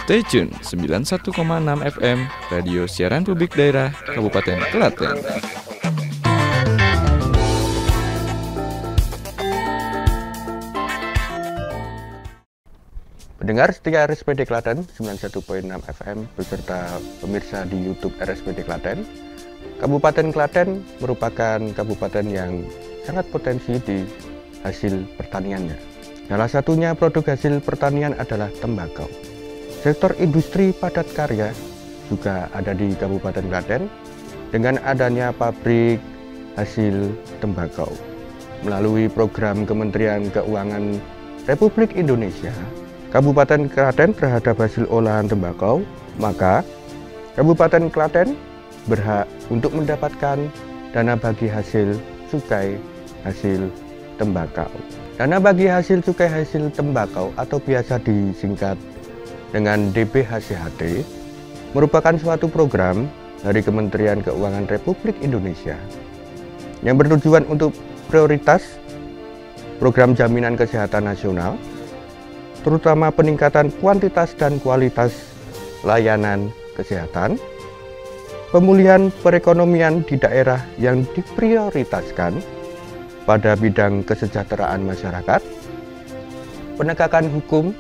Stay tune 91,6 FM Radio Siaran Publik Daerah Kabupaten Klaten. Pendengar setia RSPD Klaten 91.6 FM beserta pemirsa di YouTube RSPD Klaten. Kabupaten Klaten merupakan kabupaten yang sangat potensi di hasil pertaniannya. Salah satunya produk hasil pertanian adalah tembakau. Sektor industri padat karya juga ada di Kabupaten Klaten dengan adanya pabrik hasil tembakau. Melalui program Kementerian Keuangan Republik Indonesia, Kabupaten Klaten terhadap hasil olahan tembakau, maka Kabupaten Klaten berhak untuk mendapatkan dana bagi hasil cukai hasil tembakau. Dana bagi hasil cukai hasil tembakau atau biasa disingkat dengan DBHCHT merupakan suatu program dari Kementerian Keuangan Republik Indonesia yang bertujuan untuk prioritas program jaminan kesehatan nasional, terutama peningkatan kuantitas dan kualitas layanan kesehatan, pemulihan perekonomian di daerah yang diprioritaskan pada bidang kesejahteraan masyarakat, penegakan hukum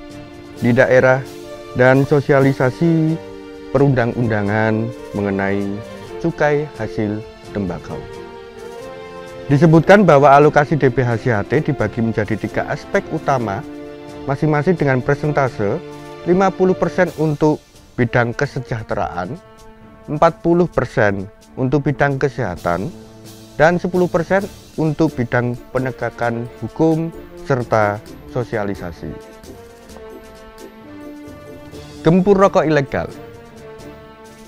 di daerah, dan sosialisasi perundang-undangan mengenai cukai hasil tembakau. Disebutkan bahwa alokasi DBHCHT dibagi menjadi 3 aspek utama masing-masing dengan persentase 50% untuk bidang kesejahteraan, 40% untuk bidang kesehatan, dan 10% untuk bidang penegakan hukum serta sosialisasi. Gempur rokok ilegal.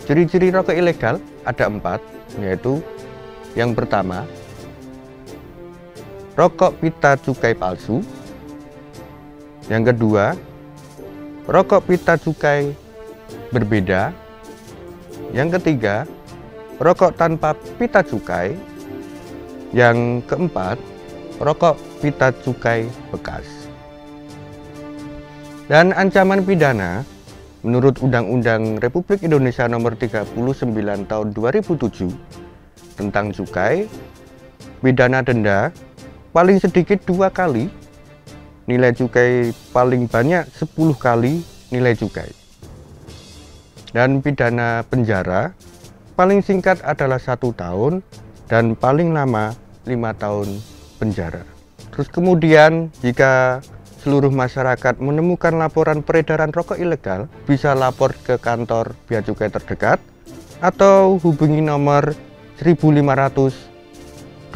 Ciri-ciri rokok ilegal ada 4, yaitu yang pertama, rokok pita cukai palsu. Yang kedua, rokok pita cukai berbeda. Yang ketiga, rokok tanpa pita cukai. Yang keempat, rokok pita cukai bekas. Dan ancaman pidana menurut Undang-Undang Republik Indonesia Nomor 39 Tahun 2007 tentang cukai, pidana denda paling sedikit 2 kali nilai cukai, paling banyak 10 kali nilai cukai. Dan pidana penjara paling singkat adalah 1 tahun dan paling lama 5 tahun penjara. Terus kemudian jika seluruh masyarakat menemukan laporan peredaran rokok ilegal, bisa lapor ke kantor bea cukai terdekat atau hubungi nomor 1500225.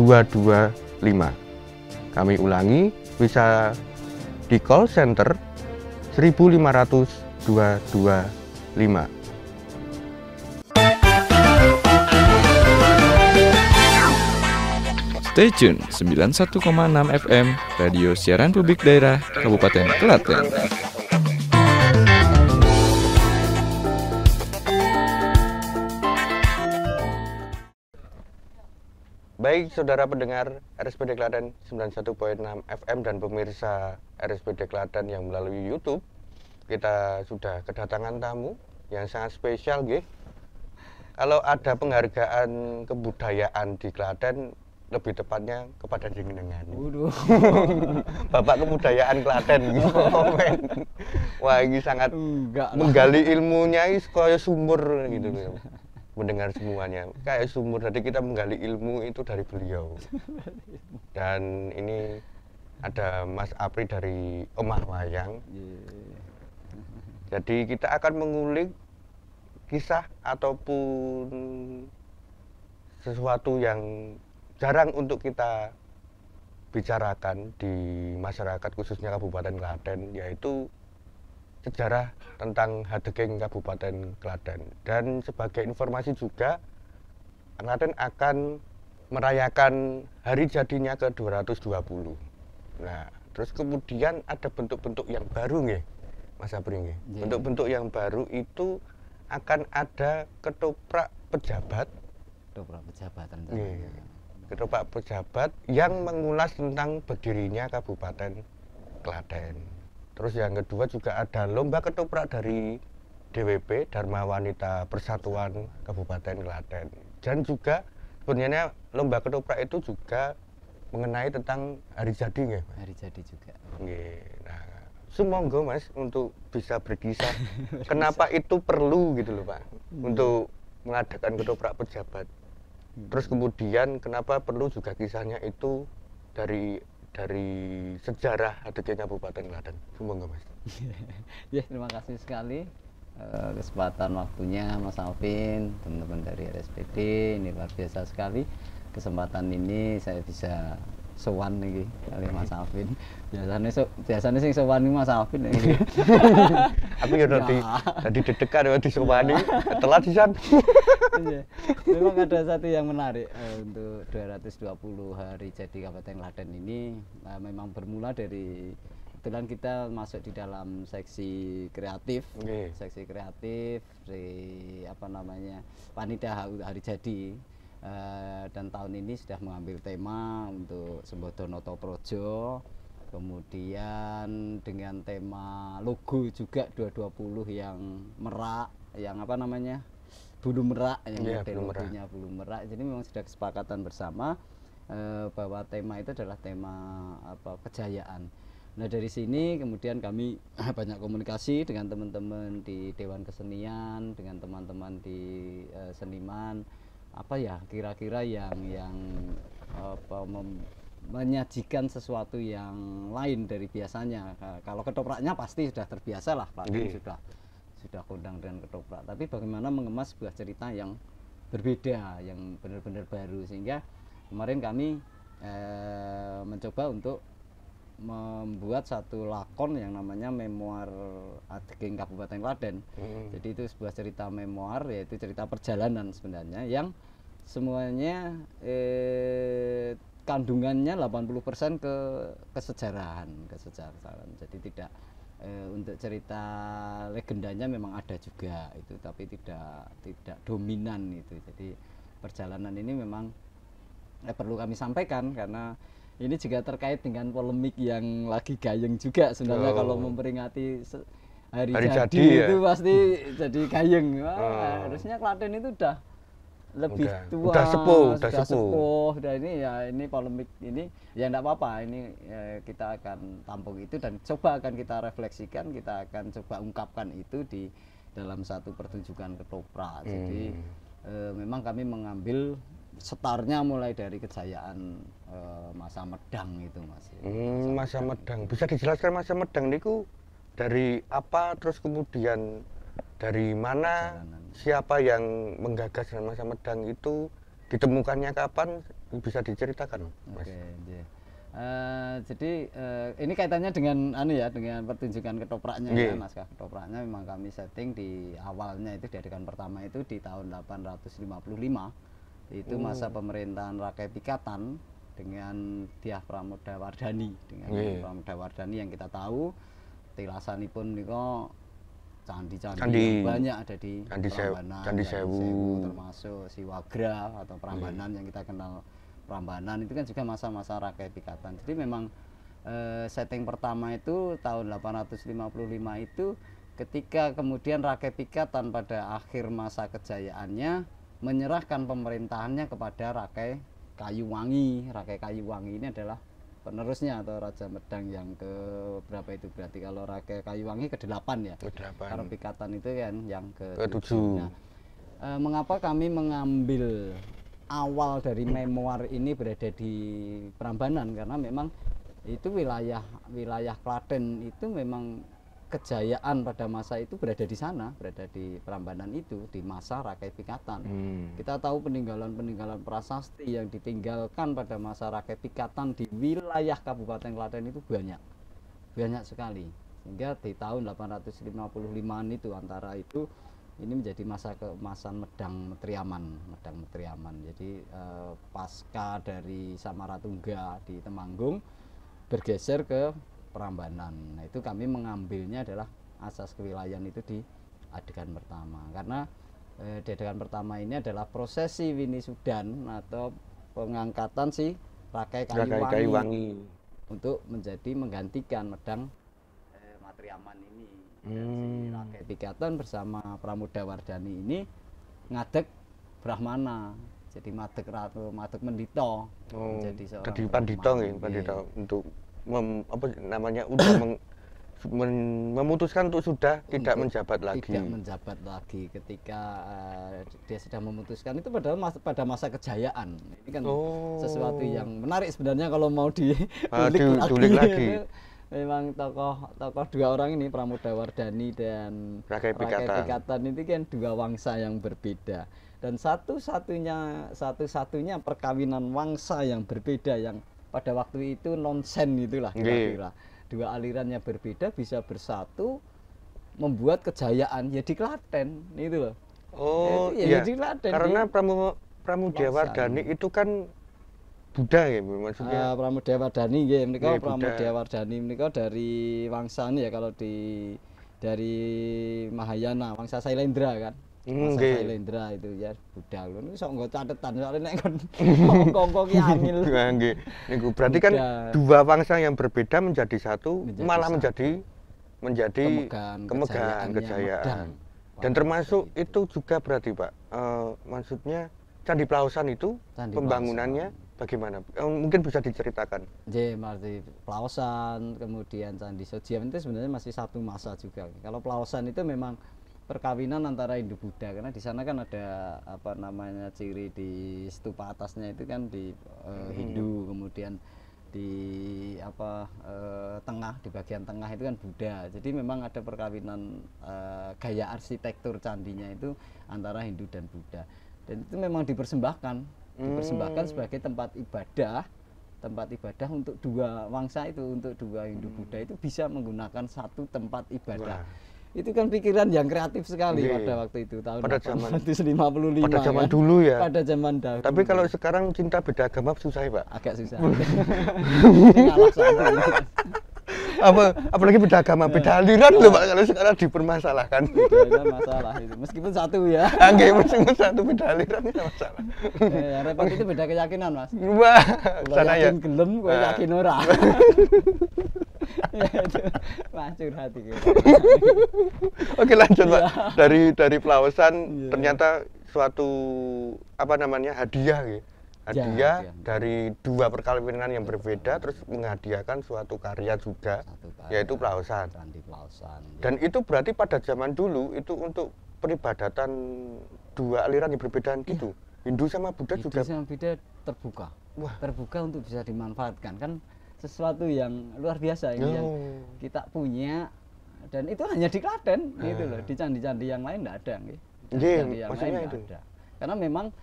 Kami ulangi, bisa di call center 1500225. Stay tune 91,6 FM Radio Siaran Publik Daerah Kabupaten Klaten. Baik saudara pendengar RSPD Klaten 91.6 FM dan pemirsa RSPD Klaten yang melalui YouTube, kita sudah kedatangan tamu yang sangat spesial nggih. Kalau ada penghargaan kebudayaan di Klaten, lebih tepatnya kepada jenengan. Bapak Kebudayaan Klaten. Wah, ini sangat menggali ilmunya kayak sumur gitu. Mendengar semuanya kayak sumur, jadi kita menggali ilmu itu dari beliau. Dan ini ada Mas Apri dari Omah Wayang. Jadi kita akan mengulik kisah ataupun sesuatu yang jarang untuk kita bicarakan di masyarakat khususnya Kabupaten Klaten, yaitu sejarah tentang Hadeging Kabupaten Klaten. Dan sebagai informasi juga, Klaten akan merayakan hari jadinya ke-220. Nah, terus kemudian ada bentuk-bentuk yang baru nggih, Mas Apri nggih. Bentuk-bentuk yang baru itu akan ada ketoprak pejabat. Ketoprak pejabat Ketoprak pejabat yang mengulas tentang berdirinya Kabupaten Klaten. Terus yang kedua juga ada lomba ketoprak dari DWP Dharma Wanita Persatuan Kabupaten Klaten. Dan juga sebenarnya lomba ketoprak itu juga mengenai tentang hari jadi nggih, Mas? Hari jadi juga. Nggih. Nah, sumangga Mas untuk bisa berkisah kenapa itu perlu gitu loh, Pak. Untuk mengadakan ketoprak pejabat. Terus kemudian kenapa perlu juga kisahnya itu dari sejarah ADC Kabupaten Klaten. Sumangga Mas. Ya, terima kasih sekali kesempatan waktunya Mas Alvin, teman-teman dari RSPD. Ini luar biasa sekali kesempatan ini saya bisa sowan nih kali Mas Alvin. Biasanya sing sowan Mas Alvin nih. Aku ya tadi dedekan ya disowani, telat sisan. Memang ada satu yang menarik untuk 220 hari jadi Kabupaten Klaten ini memang bermula dari kebetulan kita masuk di dalam seksi kreatif, seksi kreatif di apa namanya panitia hari jadi, dan tahun ini sudah mengambil tema untuk Sembodono Toprojo, kemudian dengan tema logo juga 220 yang merak, yang apa namanya bulu merak, yang logonya bulu merak. Jadi memang sudah kesepakatan bersama bahwa tema itu adalah tema apa kejayaan. Nah dari sini kemudian kami banyak komunikasi dengan teman-teman di Dewan Kesenian, dengan teman-teman di seniman, apa ya kira-kira yang apa, menyajikan sesuatu yang lain dari biasanya. Kalau ketopraknya pasti sudah terbiasa lah, Pak, sudah kondang dengan ketoprak. Tapi bagaimana mengemas sebuah cerita yang berbeda, yang benar-benar baru, sehingga kemarin kami mencoba untuk membuat satu lakon yang namanya Memoir Adeging Kabupaten Klaten. Jadi itu sebuah cerita memoir, yaitu cerita perjalanan sebenarnya yang semuanya kandungannya 80% ke kesejarahan. Jadi tidak untuk cerita legendanya memang ada juga itu, tapi tidak dominan itu. Jadi perjalanan ini memang perlu kami sampaikan karena ini juga terkait dengan polemik yang lagi gayeng juga sebenarnya. Kalau memperingati hari jadi itu pasti jadi gayeng. Harusnya Klaten itu udah lebih tua, udah sepuh. Dan ini ya ini polemik ini ya enggak apa-apa, ini kita akan tampung itu dan coba akan kita refleksikan, kita akan coba ungkapkan itu di dalam satu pertunjukan ketoprak. Jadi memang kami mengambil setarnya mulai dari kejayaan masa Medang itu, Mas. Masa Medang. Bisa dijelaskan masa Medang niku dari apa, terus kemudian dari mana, siapa yang menggagas masa Medang itu, ditemukannya kapan, bisa diceritakan, Mas? Jadi ini kaitannya dengan dengan pertunjukan ketopraknya ya, naskah ketopraknya memang kami setting di awalnya itu diadakan pertama itu di tahun 855. Itu masa pemerintahan Rakai Pikatan dengan Dyah Pramodawardhani, yang kita tahu tilasanipun niku candi-candi banyak ada di Prambanan, Candi Sewu, termasuk Siwagra atau Prambanan yang kita kenal. Prambanan itu kan juga masa-masa Rakai Pikatan. Jadi memang setting pertama itu tahun 855 itu ketika kemudian Rakai Pikatan pada akhir masa kejayaannya menyerahkan pemerintahannya kepada Rakai Kayuwangi. Rakai Kayuwangi ini adalah penerusnya atau Raja Medang yang ke berapa itu, berarti kalau Rakai Kayuwangi ke-8 ya. Karena Pikatan itu kan yang ke-7. Nah, mengapa kami mengambil awal dari memoir ini berada di Prambanan? Karena memang itu wilayah Klaten itu memang kejayaan pada masa itu berada di sana, berada di Prambanan itu di masa Rakai Pikatan. Kita tahu peninggalan prasasti yang ditinggalkan pada masa Rakai Pikatan di wilayah Kabupaten Klaten itu banyak sekali. Sehingga di tahun 855-an itu antara itu ini menjadi masa keemasan Medang Metriaman. Jadi pasca dari Samaratungga di Temanggung bergeser ke Prambanan. Nah, itu kami mengambilnya adalah asas kewilayahan itu di adegan pertama. Karena di adegan pertama ini adalah prosesi winisudan atau pengangkatan si Rakai Kayuwangi untuk menjadi menggantikan Medang Matriaman ini. Si Rakai Pikatan bersama Pramodawardhani ini ngadeg Brahmana. Jadi madeg ratu, madeg mendito. Jadi seorang jadi pandita nggih, pandita untuk apa namanya udah memutuskan untuk sudah tidak menjabat lagi. Tidak menjabat lagi ketika dia sudah memutuskan itu padahal pada masa kejayaan. Ini kan sesuatu yang menarik sebenarnya kalau mau diulik lagi. Memang tokoh dua orang ini Pramodawardhani dan Rakai Pikatan itu kan dua wangsa yang berbeda. Dan satu-satunya perkawinan wangsa yang berbeda yang pada waktu itu nonsen itulah kira-kira. Dua alirannya berbeda bisa bersatu membuat kejayaan ya di Klaten itu loh. Iya. Di Klaten, karena Pramodawardhani itu kan Buddha ya maksudnya. Pramodawardhani nggih menika Pramodawardhani menika dari wangsa ya kalau dari Mahayana, wangsa Sailendra kan. Wangsa Sailendra itu ya Buddha lho niku sok nggo catetan soalnya nek kon kongko ki angel. Nggih. Niku berarti kan dua wangsa yang berbeda menjadi satu malah menjadi kemegahan kejayaan. Dan termasuk itu juga berarti Pak maksudnya Candi Plaosan itu pembangunannya bagaimana? Mungkin bisa diceritakan. Berarti Plaosan, kemudian Candi Sojiam itu sebenarnya masih satu masa juga. Kalau Plaosan itu memang perkawinan antara Hindu Buddha karena di sana kan ada apa namanya ciri di stupa atasnya itu kan di Hindu, kemudian di tengah, di bagian tengah itu kan Buddha. Jadi memang ada perkawinan gaya arsitektur candinya itu antara Hindu dan Buddha. Dan itu memang dipersembahkan sebagai tempat ibadah untuk dua wangsa itu, untuk dua Hindu Buddha itu bisa menggunakan satu tempat ibadah. Itu kan pikiran yang kreatif sekali pada waktu itu tahun 1855 pada zaman kan? Dulu ya. Pada zaman dahulu. Tapi kalau sekarang cinta beda agama susah ya, Pak? Agak susah. Ini ngalah soalnya. Apalagi beda agama, beda aliran loh Pak kalau sekarang dipermasalahkan. Beda masalah itu. Meskipun satu ya. Nggih, meskipun satu beda aliran itu masalah. Repot itu beda keyakinan, Mas. Wah, sana ya. Gelem kowe yakin ora. Ya itu mancur hati gitu. Oke lanjut Pak. Dari Plaosan ternyata suatu hadiah gitu. Hadiah dari dua perkawinan yang berbeda terus menghadiahkan suatu karya juga yaitu Plaosan. Dan itu berarti pada zaman dulu itu untuk peribadatan dua aliran yang berbeda gitu. Hindu sama Buddha juga. Hindu sama Buddha terbuka. Terbuka untuk bisa dimanfaatkan kan. Sesuatu yang luar biasa ini yang kita punya dan itu hanya di Klaten gitu loh, di candi-candi yang lain tidak ada candi yang lain itu ada. Karena memang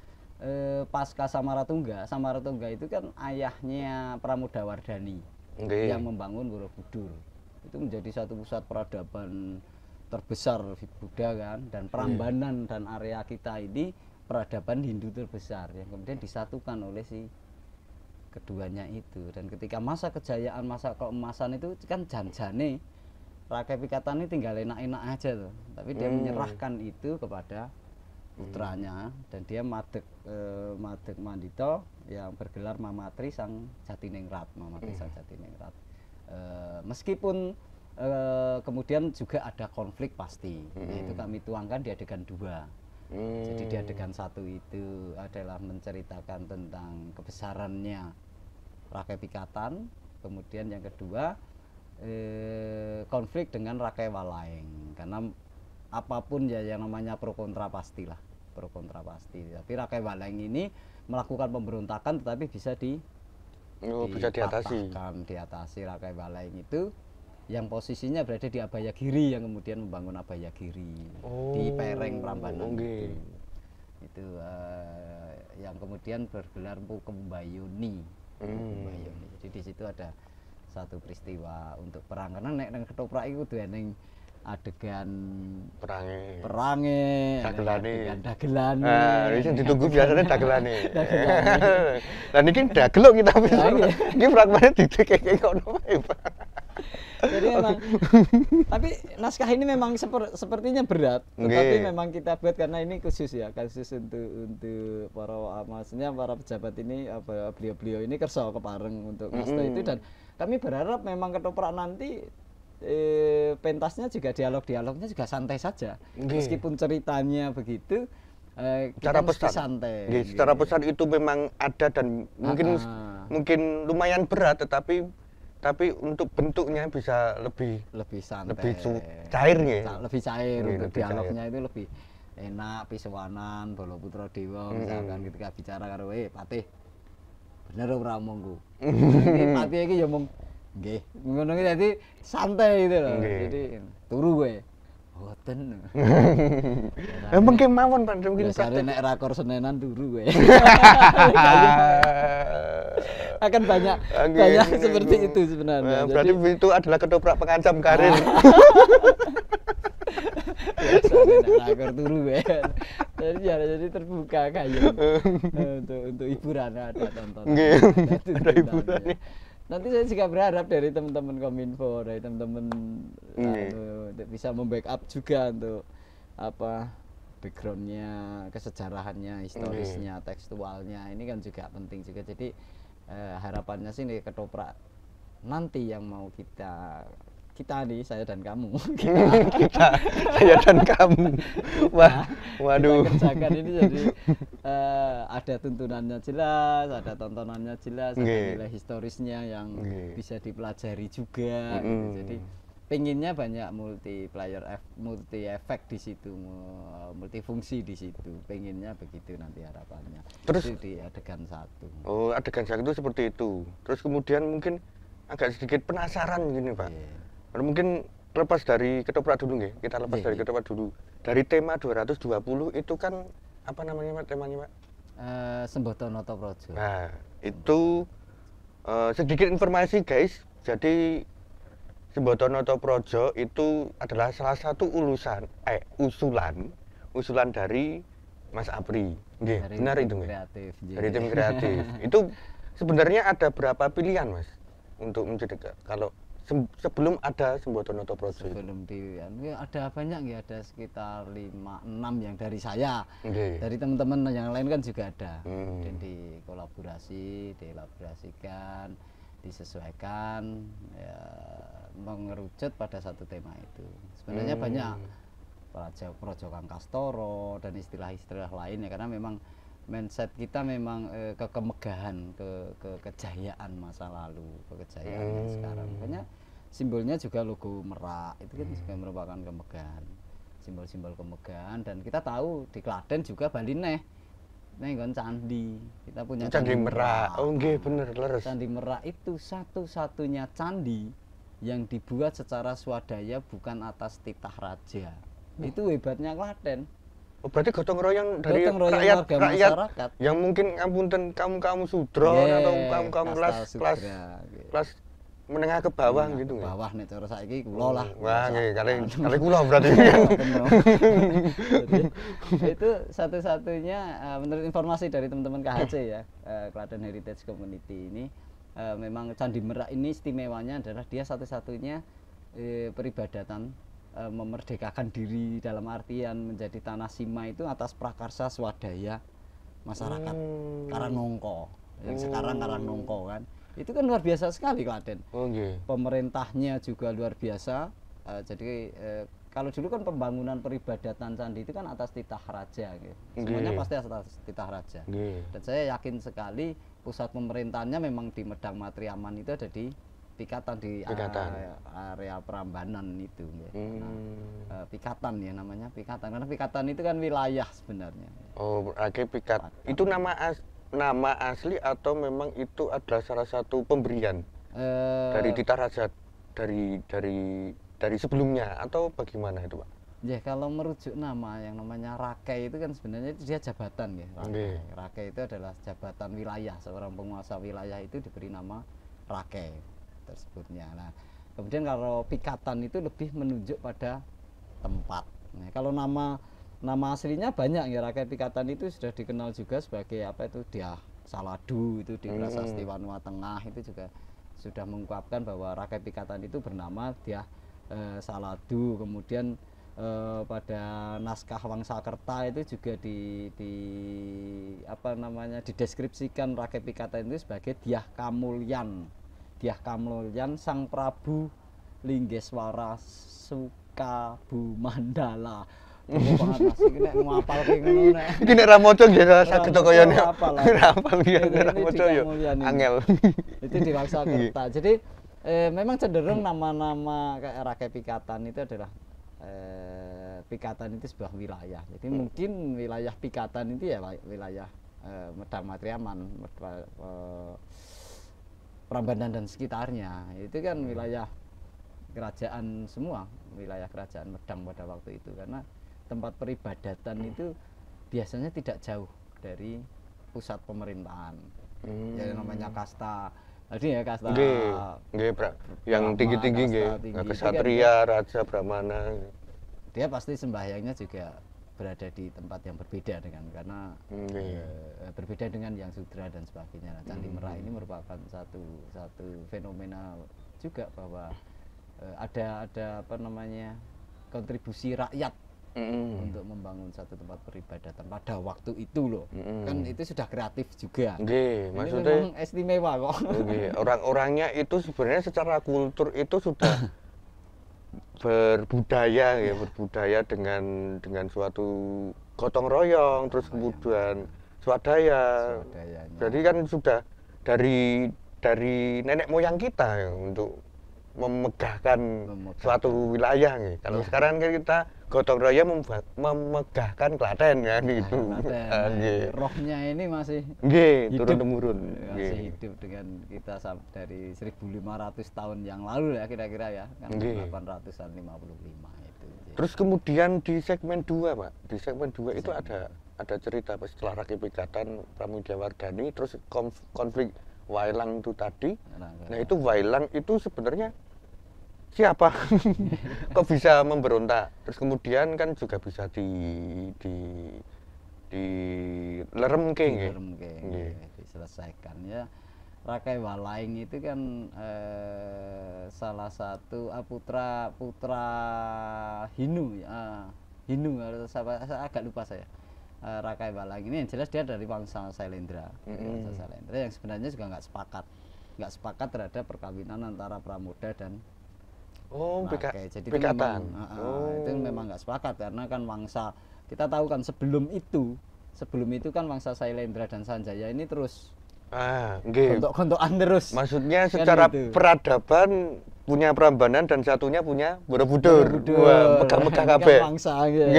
pasca Samaratungga itu kan ayahnya Pramodawardhani yang membangun Borobudur. Itu menjadi satu pusat peradaban terbesar Buddha kan, dan Prambanan dan area kita ini peradaban Hindu terbesar yang kemudian disatukan oleh si keduanya itu. Dan ketika masa kejayaan, masa keemasan itu kan janjane Rakai Pikatan ini tinggal enak-enak aja tuh, tapi dia menyerahkan itu kepada putranya dan dia madeg mandito yang bergelar Mamatri Sang Jatiningrat. Meskipun kemudian juga ada konflik pasti, yaitu kami tuangkan di adegan 2. Jadi di adegan 1 itu adalah menceritakan tentang kebesarannya Rakai Pikatan, kemudian yang kedua konflik dengan Rakai Walaing, karena apapun ya yang namanya pro kontra pasti. Tapi Rakai Walaing ini melakukan pemberontakan tetapi bisa diatasi. Rakai Walaing itu yang posisinya berada di Abayagiri yang kemudian membangun Abayagiri di Pereng Prambanan itu yang kemudian bergelar Mpu Kembayuni. Jadi di situ ada satu peristiwa untuk perang, karena nek nang ketoprak iku kudu eneng adegan perange dagelane. Ini ditunggu biasanya dagelane. Dan ini dagelok kita bisa. Ini fragmennya didekek kono wae, Pak. Jadi memang tapi naskah ini memang sepertinya berat, tetapi memang kita buat karena ini khusus untuk para maksudnya para pejabat ini, beliau-beliau ini kerso kepareng untuk naskah itu, dan kami berharap memang ketoprak nanti pentasnya juga dialognya juga santai saja. Nggih. Meskipun ceritanya begitu, Secara kita mesti pesan. santai. Nggih, secara pesan itu memang ada dan mungkin mungkin lumayan berat, tetapi untuk bentuknya bisa lebih santai, cair nggih. lebih cair. Nggih, Untuk lebih dialognya itu lebih enak, pisowanan Balaputra Dewa misalkan ketika bicara karo Patih bener ora omongku. Iki Patih iki ya mung nggih ngono iki dadi santai gitu loh. Nggih. Jadi turu kowe boten. Emang kemawon Pak mungkin Biasanya nek rakor Senenan turu kowe. Akan banyak seperti itu sebenarnya. Berarti itu adalah ketoprak pengancam karir. Biasanya nek rakor turu kowe. Jadi terbuka kayu untuk hiburan ada tontonan. Nggih, ada hiburannya. Nanti saya juga berharap dari teman-teman Kominfo, dari teman-teman untuk bisa membackup juga untuk apa backgroundnya, kesejarahannya, historisnya, tekstualnya ini kan juga penting juga. Jadi harapannya sih nih ketoprak nanti yang mau kita nih saya dan kamu saya dan kamu waduh kita kerjakan ini jadi ada tuntunannya jelas, ada tontonannya jelas, ada nilai historisnya yang bisa dipelajari juga gitu. Jadi pengennya banyak multi efek di situ, multifungsi di situ, pengennya begitu nanti harapannya. Terus itu di adegan 1. Oh, adegan 1 itu seperti itu. Terus kemudian mungkin agak sedikit penasaran gini Pak. Mungkin lepas dari ketoprak dulu nggih, kita lepas dari ketoprak dulu. Dari tema 220 itu kan apa namanya Pak temanya Pak? Semboto Noto Projo. Nah, itu sedikit informasi guys. Jadi Semboto Noto Projo itu adalah salah satu usulan dari Mas Apri. Nggih, benar itu nggih. Kreatif. Dari tim kreatif. Itu sebenarnya ada berapa pilihan Mas untuk menjadi kalau sebelum ada Semboto Noto Projo? Sebelum ada banyak ya, ada sekitar 5-6 yang dari saya. Dari teman-teman yang lain kan juga ada. Dan dielaborasikan, disesuaikan ya, mengerucut pada satu tema itu. Sebenarnya banyak Projo Kang Kastoro dan istilah-istilah lain ya, karena memang mindset kita memang kemegahan, kejayaan masa lalu, kejayaan yang sekarang. Makanya simbolnya juga logo merak itu kan juga merupakan kemegahan, simbol-simbol kemegahan. Dan kita tahu di Klaten juga Bali kan candi, kita punya candi merak. Oh nggih bener leres. Candi Merak itu satu-satunya candi yang dibuat secara swadaya, bukan atas titah raja. Itu hebatnya Klaten. Oh, berarti gotong royong dari rakyat masyarakat yang mungkin ngapunten kamu sudra atau kamu kelas menengah ke bawah gitu nggih. Bawah nek cara saiki kula lah. Wah, nggih kali kula berarti. Jadi itu satu-satunya menurut informasi dari teman-teman KHC ya, Klaten Heritage Community ini memang Candi Merak ini istimewanya adalah dia satu-satunya peribadatan memerdekakan diri dalam artian menjadi tanah sima itu atas prakarsa swadaya masyarakat Karangnongko yang sekarang Karangnongko kan. Itu kan luar biasa sekali Klaten. Pemerintahnya juga luar biasa. Jadi kalau dulu kan pembangunan peribadatan candi itu kan atas titah raja gitu. Semuanya pasti atas titah raja. Dan saya yakin sekali pusat pemerintahannya memang di Medang Matriaman, itu ada di Pikatan, di area Prambanan itu Pikatan ya namanya, Pikatan karena Pikatan itu kan wilayah sebenarnya. Oh, Pikatan. Itu nama asli atau memang itu adalah salah satu pemberian dari titah raja dari sebelumnya atau bagaimana itu Pak? Ya kalau merujuk nama yang namanya Rakai itu kan sebenarnya itu dia jabatan ya. Rakai itu adalah jabatan wilayah, seorang penguasa wilayah itu diberi nama Rakai tersebutnya. Nah, kemudian kalau Pikatan itu lebih menunjuk pada tempat. Nah, kalau nama aslinya banyak ya, Rakai Pikatan itu sudah dikenal juga sebagai apa itu Dyah Saladu, itu di Prasasti Wanua Tengah itu juga sudah mengungkapkan bahwa Rakai Pikatan itu bernama Dyah Saladu. Kemudian pada naskah Wangsakerta itu juga dideskripsikan Rakai Pikatan itu sebagai Dyah Kamulyan. Dyah Kamulyan Sang Prabu Linggeswara Sukabumandala. Banget Mas, iki nek ngapalke ngono nek. Iki nek ra maca nggih ra saged kaya nek. Hafal. Hafal ya nek ra Ini maca ya. Dika Angel. Itu di Waksakerta. Jadi memang cenderung nama-nama kayak Rakai Pikatan itu adalah Pikatan itu sebuah wilayah. Jadi mungkin wilayah Pikatan itu ya wilayah Medang Matriaman, Prambanan dan sekitarnya. Itu kan wilayah kerajaan semua, wilayah kerajaan Medang pada waktu itu, karena tempat peribadatan itu biasanya tidak jauh dari pusat pemerintahan. Jadi namanya kasta, tadi ya kasta. Nggih, yang tinggi-tinggi nggih, kesatria, raja, brahmana. Dia pasti sembahyangnya juga berada di tempat yang berbeda dengan, karena berbeda dengan yang sudra dan sebagainya. Nah, Candi Merah ini merupakan satu fenomena juga bahwa ada apa namanya kontribusi rakyat untuk membangun satu tempat peribadatan pada waktu itu loh. Kan itu sudah kreatif juga. Nggih, maksudnya memang istimewa kok. Nggih, orang-orangnya itu sebenarnya secara kultur itu sudah berbudaya ya, berbudaya dengan suatu gotong royong, terus kemudian swadaya. Jadi kan sudah dari nenek moyang kita ya, untuk memegahkan suatu wilayah nih. Kalau sekarang kan kita gotong royong memegahkan Klaten kan gitu. Rohnya ini masih turun temurun. Masih hidup dengan kita dari 1.500 tahun yang lalu ya kira-kira ya, kan 855 itu. Terus kemudian di segmen 2, Pak. Di segmen 2 itu ada cerita setelah Rakai Pikatan, Pramudiawardhani, terus konflik Wailang itu tadi. Nah itu Wailang itu sebenarnya siapa? Kok bisa memberontak? Terus kemudian kan juga bisa dileremke nggih. Diselesaikan ya. Rakai Walaing itu kan salah satu putra Hinu ya. Hinu, saya agak lupa saya. Rakai Walaing ini yang jelas dia dari bangsa Sailendra. Bangsa Sailendra yang sebenarnya juga nggak sepakat terhadap perkawinan antara Pramuda dan Rakai. Jadi Pikatan. Itu memang nggak sepakat karena kan bangsa, kita tahu kan sebelum itu kan bangsa Sailendra dan Sanjaya ini terus gontok-gontokan terus. Maksudnya kan secara gitu. Peradaban punya Prambanan dan satunya punya Borobudur. Wah, megah-megah kabeh. Bangsa gitu.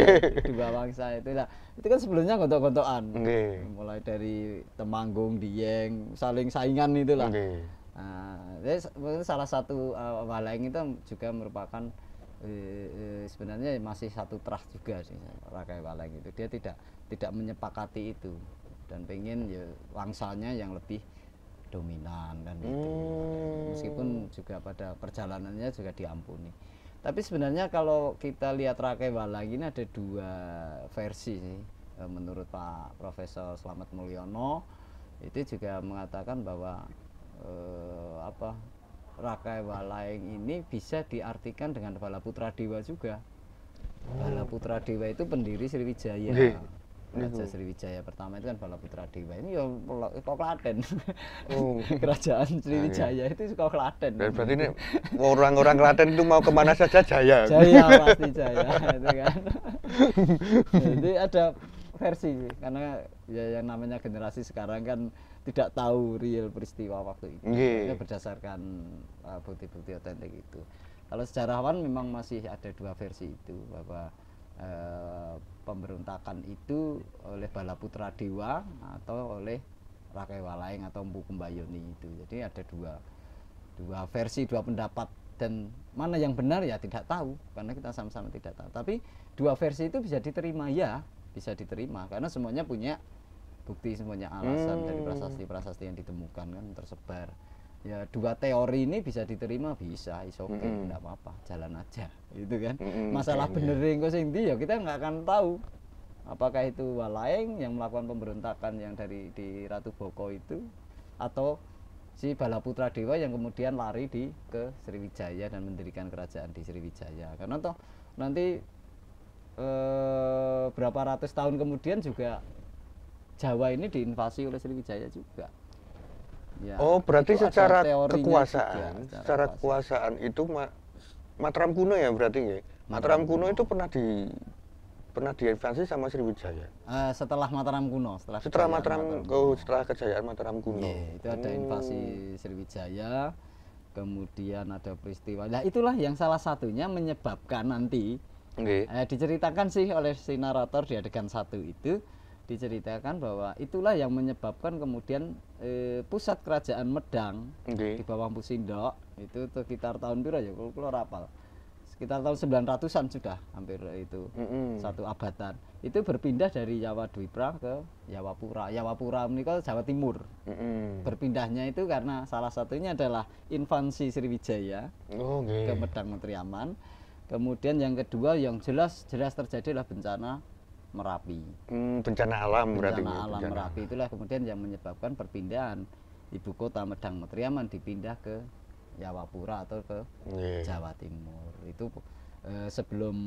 Dua bangsa itu lah. Itu kan sebelumnya gontok-gontokan. Mulai dari Temanggung, Dieng, saling saingan itulah. Nah, salah satu Walaing itu juga merupakan sebenarnya masih satu trust juga sih Rakai Walaing itu. Dia tidak menyepakati itu dan pengen ya wangsalnya yang lebih dominan dan itu. Meskipun juga pada perjalanannya juga diampuni. Tapi sebenarnya kalau kita lihat Rakai Walaing ini ada dua versi sih. Menurut Pak Profesor Slamet Mulyono itu juga mengatakan bahwa Rakai Walaing ini bisa diartikan dengan Balaputra Dewa juga. Balaputra Dewa itu pendiri Sriwijaya. Raja Sriwijaya pertama itu kan Balaputra Dewa ini ya kok Klaten. Kerajaan Sriwijaya itu suka Klaten. Dan berarti ini orang-orang Klaten itu mau kemana saja jaya. Jaya pasti jaya itu kan. Jadi ada versi karena ya yang namanya generasi sekarang kan tidak tahu real peristiwa waktu itu. Itu berdasarkan bukti-bukti otentik itu. Kalau sejarawan memang masih ada dua versi itu bahwa pemberontakan itu oleh Balaputra Dewa atau oleh Rakai Walaing atau Mpu Kumbayoni itu. Jadi ada dua versi, dua pendapat, dan mana yang benar ya tidak tahu karena kita sama-sama tidak tahu. Tapi dua versi itu bisa diterima ya, bisa diterima karena semuanya punya bukti, semuanya alasan dari prasasti-prasasti yang ditemukan kan tersebar. Ya dua teori ini bisa diterima, bisa, is oke, enggak apa-apa, jalan aja, gitu kan. Masalah benerin kok sing ndi ya kita nggak akan tahu. Apakah itu Walaing yang melakukan pemberontakan yang di Ratu Boko itu atau si Balaputra Dewa yang kemudian lari ke Sriwijaya dan mendirikan kerajaan di Sriwijaya. Karena toh nanti berapa ratus tahun kemudian juga Jawa ini diinvasi oleh Sriwijaya juga. Ya, berarti secara kekuasaan, kekuasaan itu Mataram kuno ya berarti nggih. Mataram kuno itu pernah diinvasi sama Sriwijaya. Setelah Mataram kuno, Setelah kejayaan Mataram, kuno. setelah kejayaan Mataram kuno. Iya, itu ada invasi Sriwijaya, kemudian ada peristiwa. Nah, itulah yang salah satunya menyebabkan nanti Nggih. diceritakan sih oleh si narator di adegan 1 itu, diceritakan bahwa itulah yang menyebabkan kemudian pusat kerajaan Medang Nggih. di bawah Mpu Sindok itu sekitar tahun piro ya, kalau rapal. Sekitar tahun 900-an sudah, hampir itu. Satu abatan. Itu berpindah dari Jawa Dwipra ke Yawapura. Yawapura menika Jawa Timur. Berpindahnya itu karena salah satunya adalah invasi Sriwijaya ke Medang Matriaman. Kemudian yang kedua yang jelas terjadi adalah bencana Merapi. Bencana alam berarti. Bencana alam Merapi itulah kemudian yang menyebabkan perpindahan ibu kota Medang Matriaman dipindah ke Yawapura atau ke Jawa Timur. Itu sebelum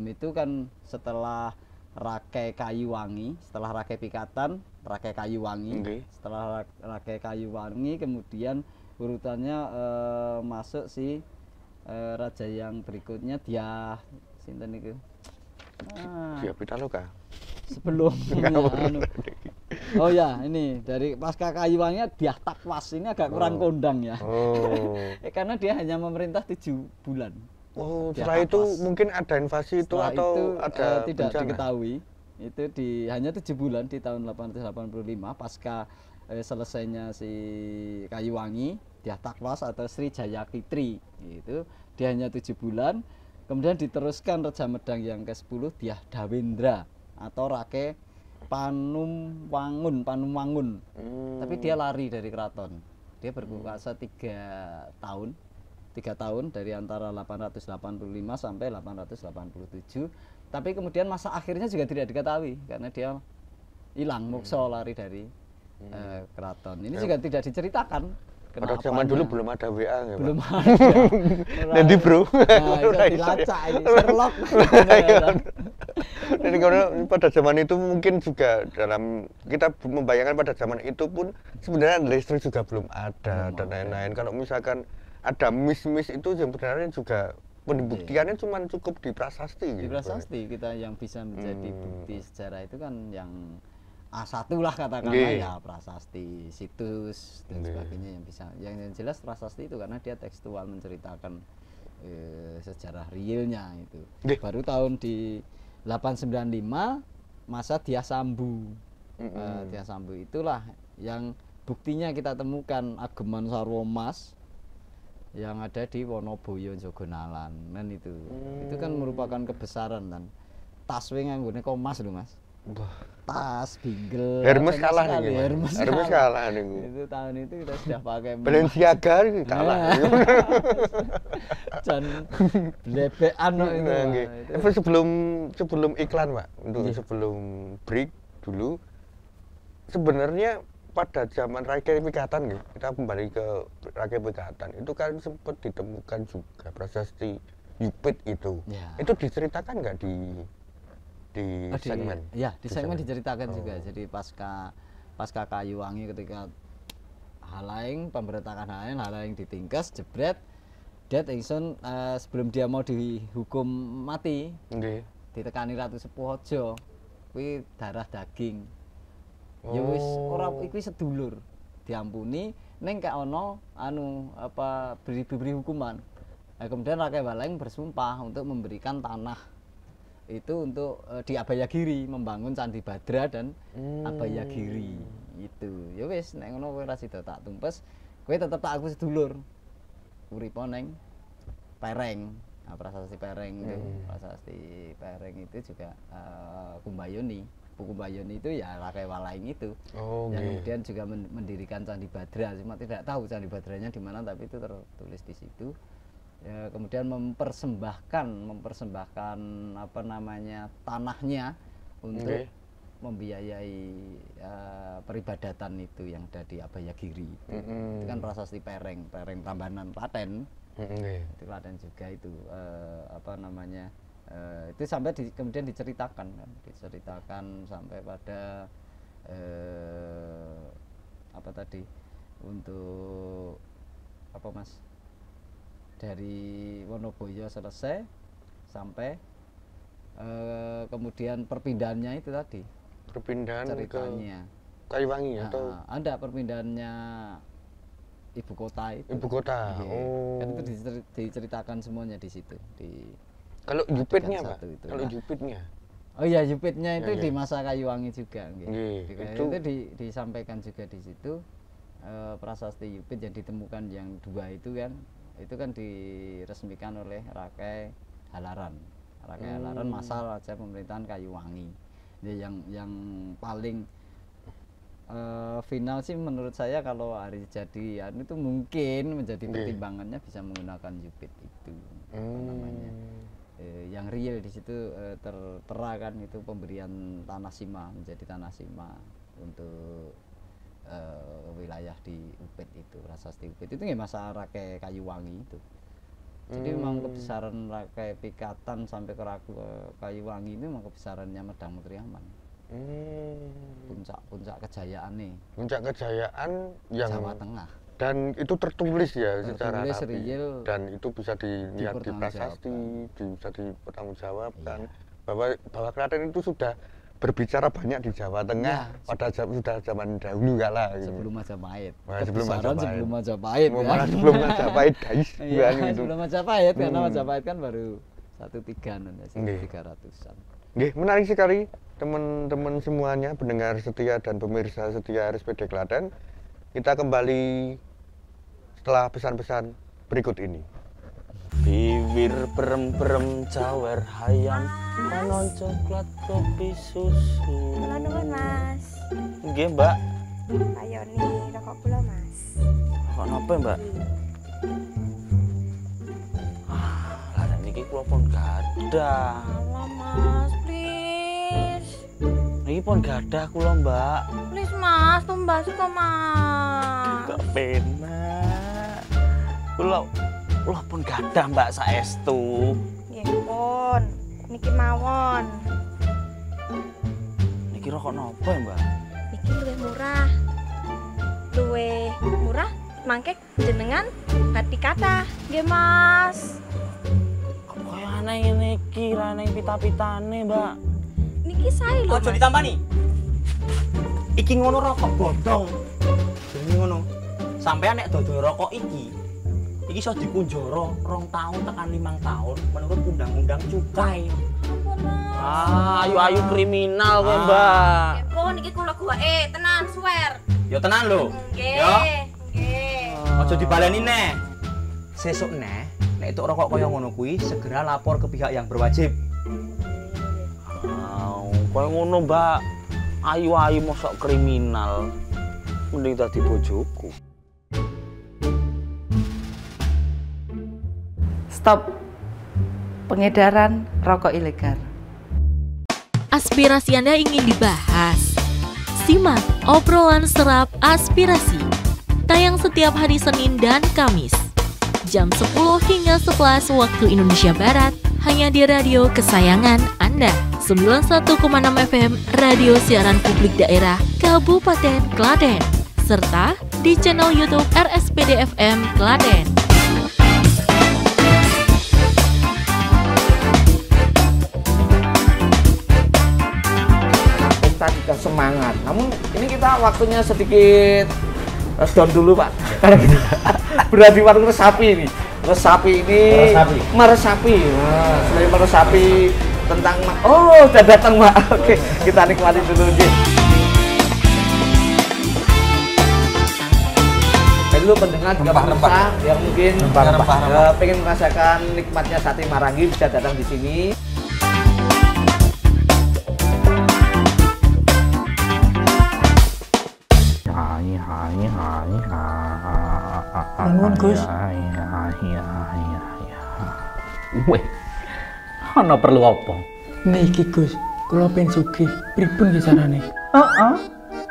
itu kan setelah Rakai Kayuwangi, setelah Rakai Pikatan, Rakai Kayuwangi, setelah Rakai Kayuwangi kemudian urutannya masuk si raja yang berikutnya dia sinten niku. Dia Pitaloka. Sebelumnya oh ya, ini dari pasca Kayuwangi Dyah Takwas ini agak kurang kondang ya. Karena dia hanya memerintah 7 bulan. Setelah itu mungkin ada invasi itu setelah atau itu, ada tidak bencana? Diketahui. Itu hanya 7 bulan di tahun 885 pasca selesainya si Kayuwangi, Dyah Takwas atau Sri Jaya Kitri. Itu dia hanya 7 bulan. Kemudian diteruskan Raja Medang yang ke-10 Dyah Dawendra atau Rakai Panumwangun. Tapi dia lari dari keraton. Dia berkuasa 3 tahun dari antara 885 sampai 887. Tapi kemudian masa akhirnya juga tidak diketahui karena dia hilang mukso lari dari keraton. Ini juga tidak diceritakan. Pada zaman dulu belum ada WA ya, belum Pak? ada. Nanti bro. Nah, itu dilacak ini, Sherlock. Jadi karena pada zaman itu mungkin juga kita membayangkan pada zaman itu pun sebenarnya listrik juga belum ada dan lain-lain. Kalau misalkan ada miss itu sebenarnya juga pembuktiannya cuma cukup di prasasti. Di prasasti kita yang bisa menjadi bukti sejarah itu kan yang A1 lah katakanlah ya prasasti, situs dan sebagainya yang bisa. Yang jelas prasasti itu karena dia tekstual menceritakan sejarah realnya itu. Baru tahun di 895 masa Dyah Sambu. Dyah Sambu itulah yang buktinya kita temukan Ageman Sarwomas yang ada di Wonoboyo Jogonalan kan itu. Itu kan merupakan kebesaran kan. Tas wing nganggone komas lho Mas. Tas, bingle. Hermes kalah nih. Hermes kalah nih. Itu tahun itu kita sudah pakai Balenciaga kalah. Dan blebekan itu. Sebelum iklan, Pak. Sebelum break dulu. Sebenarnya pada zaman Rakai Pikatan kita kembali ke Rakai Pikatan. Itu kan sempat ditemukan juga prasasti Yupit itu. Itu diceritakan nggak di segmen? Ya, di segmen diceritakan juga. Jadi pasca Kayuwangi ketika Halaing, pemberontakan Halaing ditingkas, jebret, Dad ingsun sebelum dia mau dihukum mati, ditekani Ratu Sepuhojo, kuwi darah daging. Ya wis ora iki sedulur, diampuni ning gak ono beri hukuman. Nah, kemudian Rakai Halaing bersumpah untuk memberikan tanah itu untuk di Abayagiri membangun Candi Badra dan Abayagiri itu. Ya wis nek ngono kowe ora sida tak tumpes, kowe tetep tak aku sedulur. Uripa ning Pereng. Nah, prasasti Pereng itu, prasasti Pereng itu juga Kumbayoni. Kumbayoni itu ya Rakai Halaing itu. Yang kemudian juga mendirikan Candi Badra. Cuma tidak tahu Candi Badranya di mana tapi itu tertulis di situ. Ya, kemudian mempersembahkan tanahnya untuk membiayai peribadatan itu yang ada di Abayagiri. Itu kan prasasti Pereng Tambanan Klaten. Itu Klaten juga itu itu sampai kemudian diceritakan sampai pada untuk apa Mas? dari Wonoboyo selesai sampai kemudian perpindahannya itu tadi Perpindahan ceritanya ke Kayuwangi atau ada perpindahannya ibu kota itu. ibu kota. Iya. Oh. Kan itu diceritakan semuanya di situ di Kalau Jupitnya Pak? satu itu. Kalau Nah. Jupitnya? Oh iya, Jupitnya itu Ya, di ya. masa Kayuwangi juga. Itu Disampaikan juga di situ prasasti Jupit yang ditemukan yang 2 itu kan diresmikan oleh Rakai Halaran. Rakai Halaran masa Raja pemerintahan Kayuwangi. Ya, yang paling final sih menurut saya kalau hari jadi itu mungkin menjadi pertimbangannya bisa menggunakan Jupit itu. Apa namanya? Yang real di situ tertera kan itu pemberian tanah Sima menjadi tanah Sima untuk wilayah di Upit itu, prasasti Upit itu nggak masa Rakai Kayuwangi itu. Jadi memang kebesaran Rakai Pikatan sampai ke Kayuwangi ini memang kebesarannya Medang Mutriaman. Puncak kejayaan nih. Puncak kejayaan yang Jawa Tengah. Dan itu tertulis ya secara Tertulis rapi. real, Dan itu bisa dilihat di prasasti, bisa dipertanggungjawabkan bahwa Klaten itu sudah berbicara banyak di Jawa Tengah sudah zaman dahulu kala gitu. Sebelum Majapahit. Sebelum Majapahit. Sebelum Majapahit kan. Malah sebelum Majapahit guys. Iya, gitu. sebelum Majapahit karena Majapahit kan baru 1300-an ya, 300-an. Nggih, menarik sekali teman-teman semuanya, pendengar setia dan pemirsa setia RSPD Klaten. Kita kembali setelah pesan-pesan berikut ini. Bibir berem-berem cawer hayam panon coklat kopi susu. Kula nuwun Mas. Nggih, Mbak. Ayoni rokok kula Mas. Kok napa, Mbak? Lah niki kula pun gadah. Allah Mas, please. Niki pun gadah kula, Mbak. Please Mas, tumbas kok Mas. Kok penak. Kula pun gadah, Mbak, saestu. Nggih pun. Niki mawon. Niki rokok napa, Mbak? Niki luwih murah. Luwih murah mangke jenengan hati kata. Nggih Mas. Kok kaya aneh ngene iki, ra neng pita-pitane, Mbak. Niki sae lho. Ojo Mas. ditambani. Iki ngono rokok bodong. Jadi ngono. Sampeyan nek dodol rokok iki iso dikunjara 2 tahun tekan 5 tahun menurut undang-undang cukai. Ayu-ayu kriminal kok, Mbak. Nggih pun niki kula tenan swear. Ya tenan lho. Nggih. Ya. Nggih. Ojo dibaleni neh. Sesuk neh nek entuk rokok kaya ngono kuwi segera lapor ke pihak yang berwajib. Kaya ngono, Mbak. Ayu-ayu mosok kriminal. Mending dadi bojoku. Stop pengedaran rokok ilegal. Aspirasi Anda ingin dibahas? Simak obrolan serap aspirasi. Tayang setiap hari Senin dan Kamis. Jam 10 hingga 11 waktu Indonesia Barat. Hanya di radio kesayangan Anda. 91,6 FM Radio Siaran Publik Daerah Kabupaten Klaten. Serta di channel YouTube RSPD FM Klaten. Kita semangat. Namun ini kita waktunya sedikit down dulu Pak. Karena kita berada di warung Resapi ini. Resapi ini meresapi. Nah, selain meresapi tentang udah datang Pak. Oke, kita nikmati dulu aja. Dulu pendengar juga pemirsa yang mungkin pengen merasakan nikmatnya sate Marangi bisa datang di sini. Nuwun Gus. Weh, ana perlu apa? Niki Gus, kula pengen sugih. Pripun nggih carane? Heeh.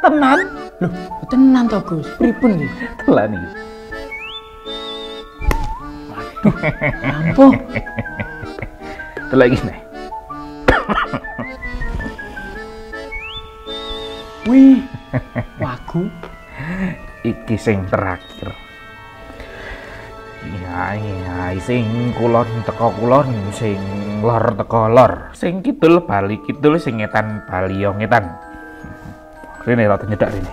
Tenan? Loh, tenan to Gus. Pripun nggih? Telan iki. Ampun. Delok iki nek. Wih, wagu. Iki sing terakhir. Ae sing kulon teko kulon, sing lor teko lor, sing kidul bali kidul, sing ngetan bali yo ngetan. Rene rada nyedak rene.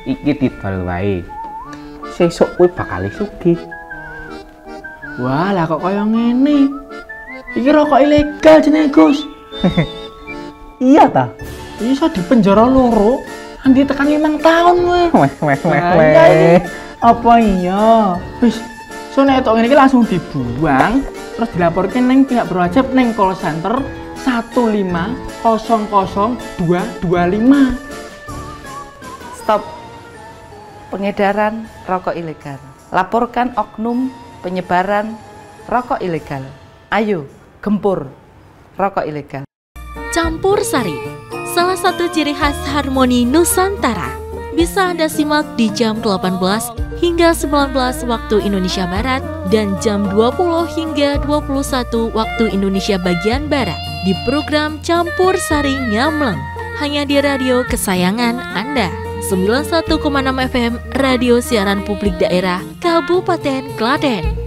Iki didol wae. Sesuk kowe bakal sugih. Wah, lah kok kaya ngene. Iki rokok ilegal jenenge, Gus. Iya ta? Iso dipenjara loro, nanti tekan 5 tahun kowe. Weh. Apa iya? Wis, so nek tok ngene iki langsung dibuang, terus dilaporke ning pihak berwajib ning call center 1500225. Stop pengedaran rokok ilegal. Laporkan oknum penyebaran rokok ilegal. Ayo, gempur rokok ilegal. Campur sari, salah satu ciri khas harmoni Nusantara. Bisa Anda simak di jam 18 hingga 19 waktu Indonesia Barat dan jam 20 hingga 21 waktu Indonesia bagian Barat di program Campur Sari Nyamleng, hanya di radio kesayangan Anda. 91,6 FM Radio Siaran Publik Daerah Kabupaten Klaten.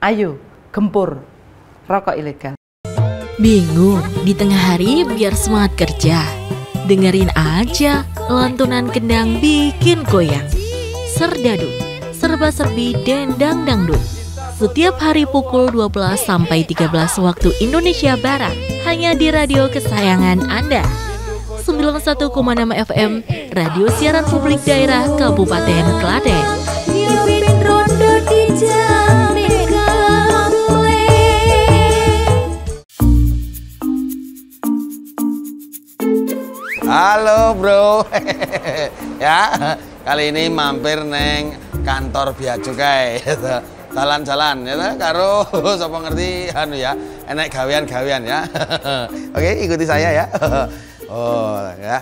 Ayo, gempur rokok ilegal. Bingung di tengah hari biar semangat kerja? Dengerin aja lantunan kendang bikin goyang. Serdadu, serba-serbi dendang dangdut. Setiap hari pukul 12 sampai 13 waktu Indonesia Barat, hanya di radio kesayangan Anda. 91,6 FM Radio Siaran Publik Daerah Kabupaten Klaten. Halo bro, ya kali ini mampir neng kantor Bea Cukai, jalan-jalan ya, karo sapa ngerti anu ya, enek gawean-gawean ya. Oke, ikuti saya ya. Oh ya,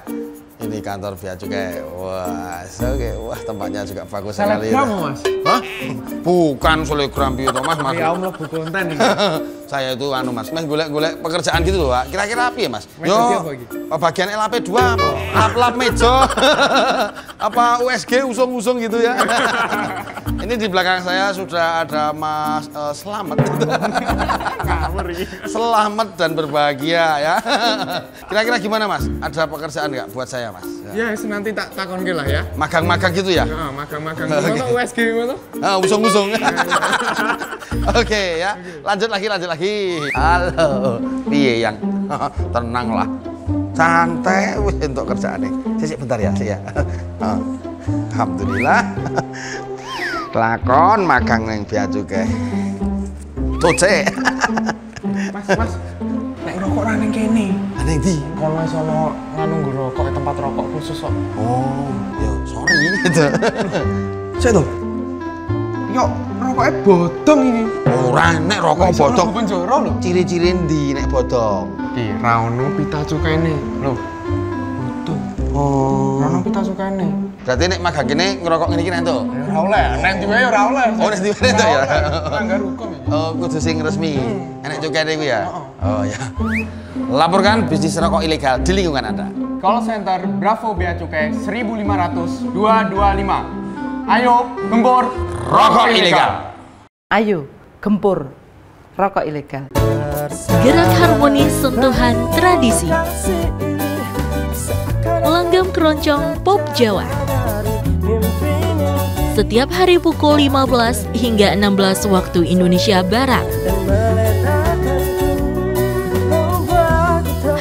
ini kantor Bea Cukai. Wah, oke, wah tempatnya juga bagus sekali. Selebgram mas? Hah? Bukan selebgram itu mas. Ya Allah, buku konten ini. Saya itu anu mas, golek pekerjaan gitu loh pak. Kira-kira apa ya mas? Yo, bagian LAP2 apa? Lap-lap meja, apa USG usung-usung gitu ya. Ini di belakang saya sudah ada Mas Selamat. Selamat dan berbahagia ya. Kira-kira gimana mas? Ada pekerjaan nggak buat saya mas? Ya, nanti tak takon lah ya. Magang-magang gitu ya? Ya, magang-magang. Gimana USG gimana? Usung-usung. Oke ya, lanjut lagi. Halo, piye yang tenang lah, santai wis untuk kerjaan nih. Sik bentar ya, sik ya. Alhamdulillah. Lakon magang neng Bea Cukai. Toce. Mas, nek rokok ra ning kene. Ning ndi? Kono sono nganu nggo rokok tempat rokok khusus kok. Oh, ya sorry gitu. Cek to. Yo, rokoknya bodong ini. Ora nek rokok bodong. Penjara lho. Ciri-ciri ndi nek bodong? Ki ra ono pita cukene. Lho. Bodong. Oh. Ra ono pita cukene. Berarti nek magang kene ngerokok ngene iki nek entuk. Ya ora oleh, nek ndi wae ora oleh. Oh, nek ndi wae entuk ya. Melanggar hukum iki. Oh, kudu sing resmi. Enek cukene kuwi ya. Oh ya. Laporkan bisnis rokok ilegal di lingkungan Anda. Call center Bravo Bea Cukai 1500225. Ayo, gempur rokok ilegal. Ayo, gempur rokok ilegal. Gerak harmonis sentuhan tradisi. Langgam keroncong pop Jawa. Setiap hari pukul 15 hingga 16 waktu Indonesia Barat.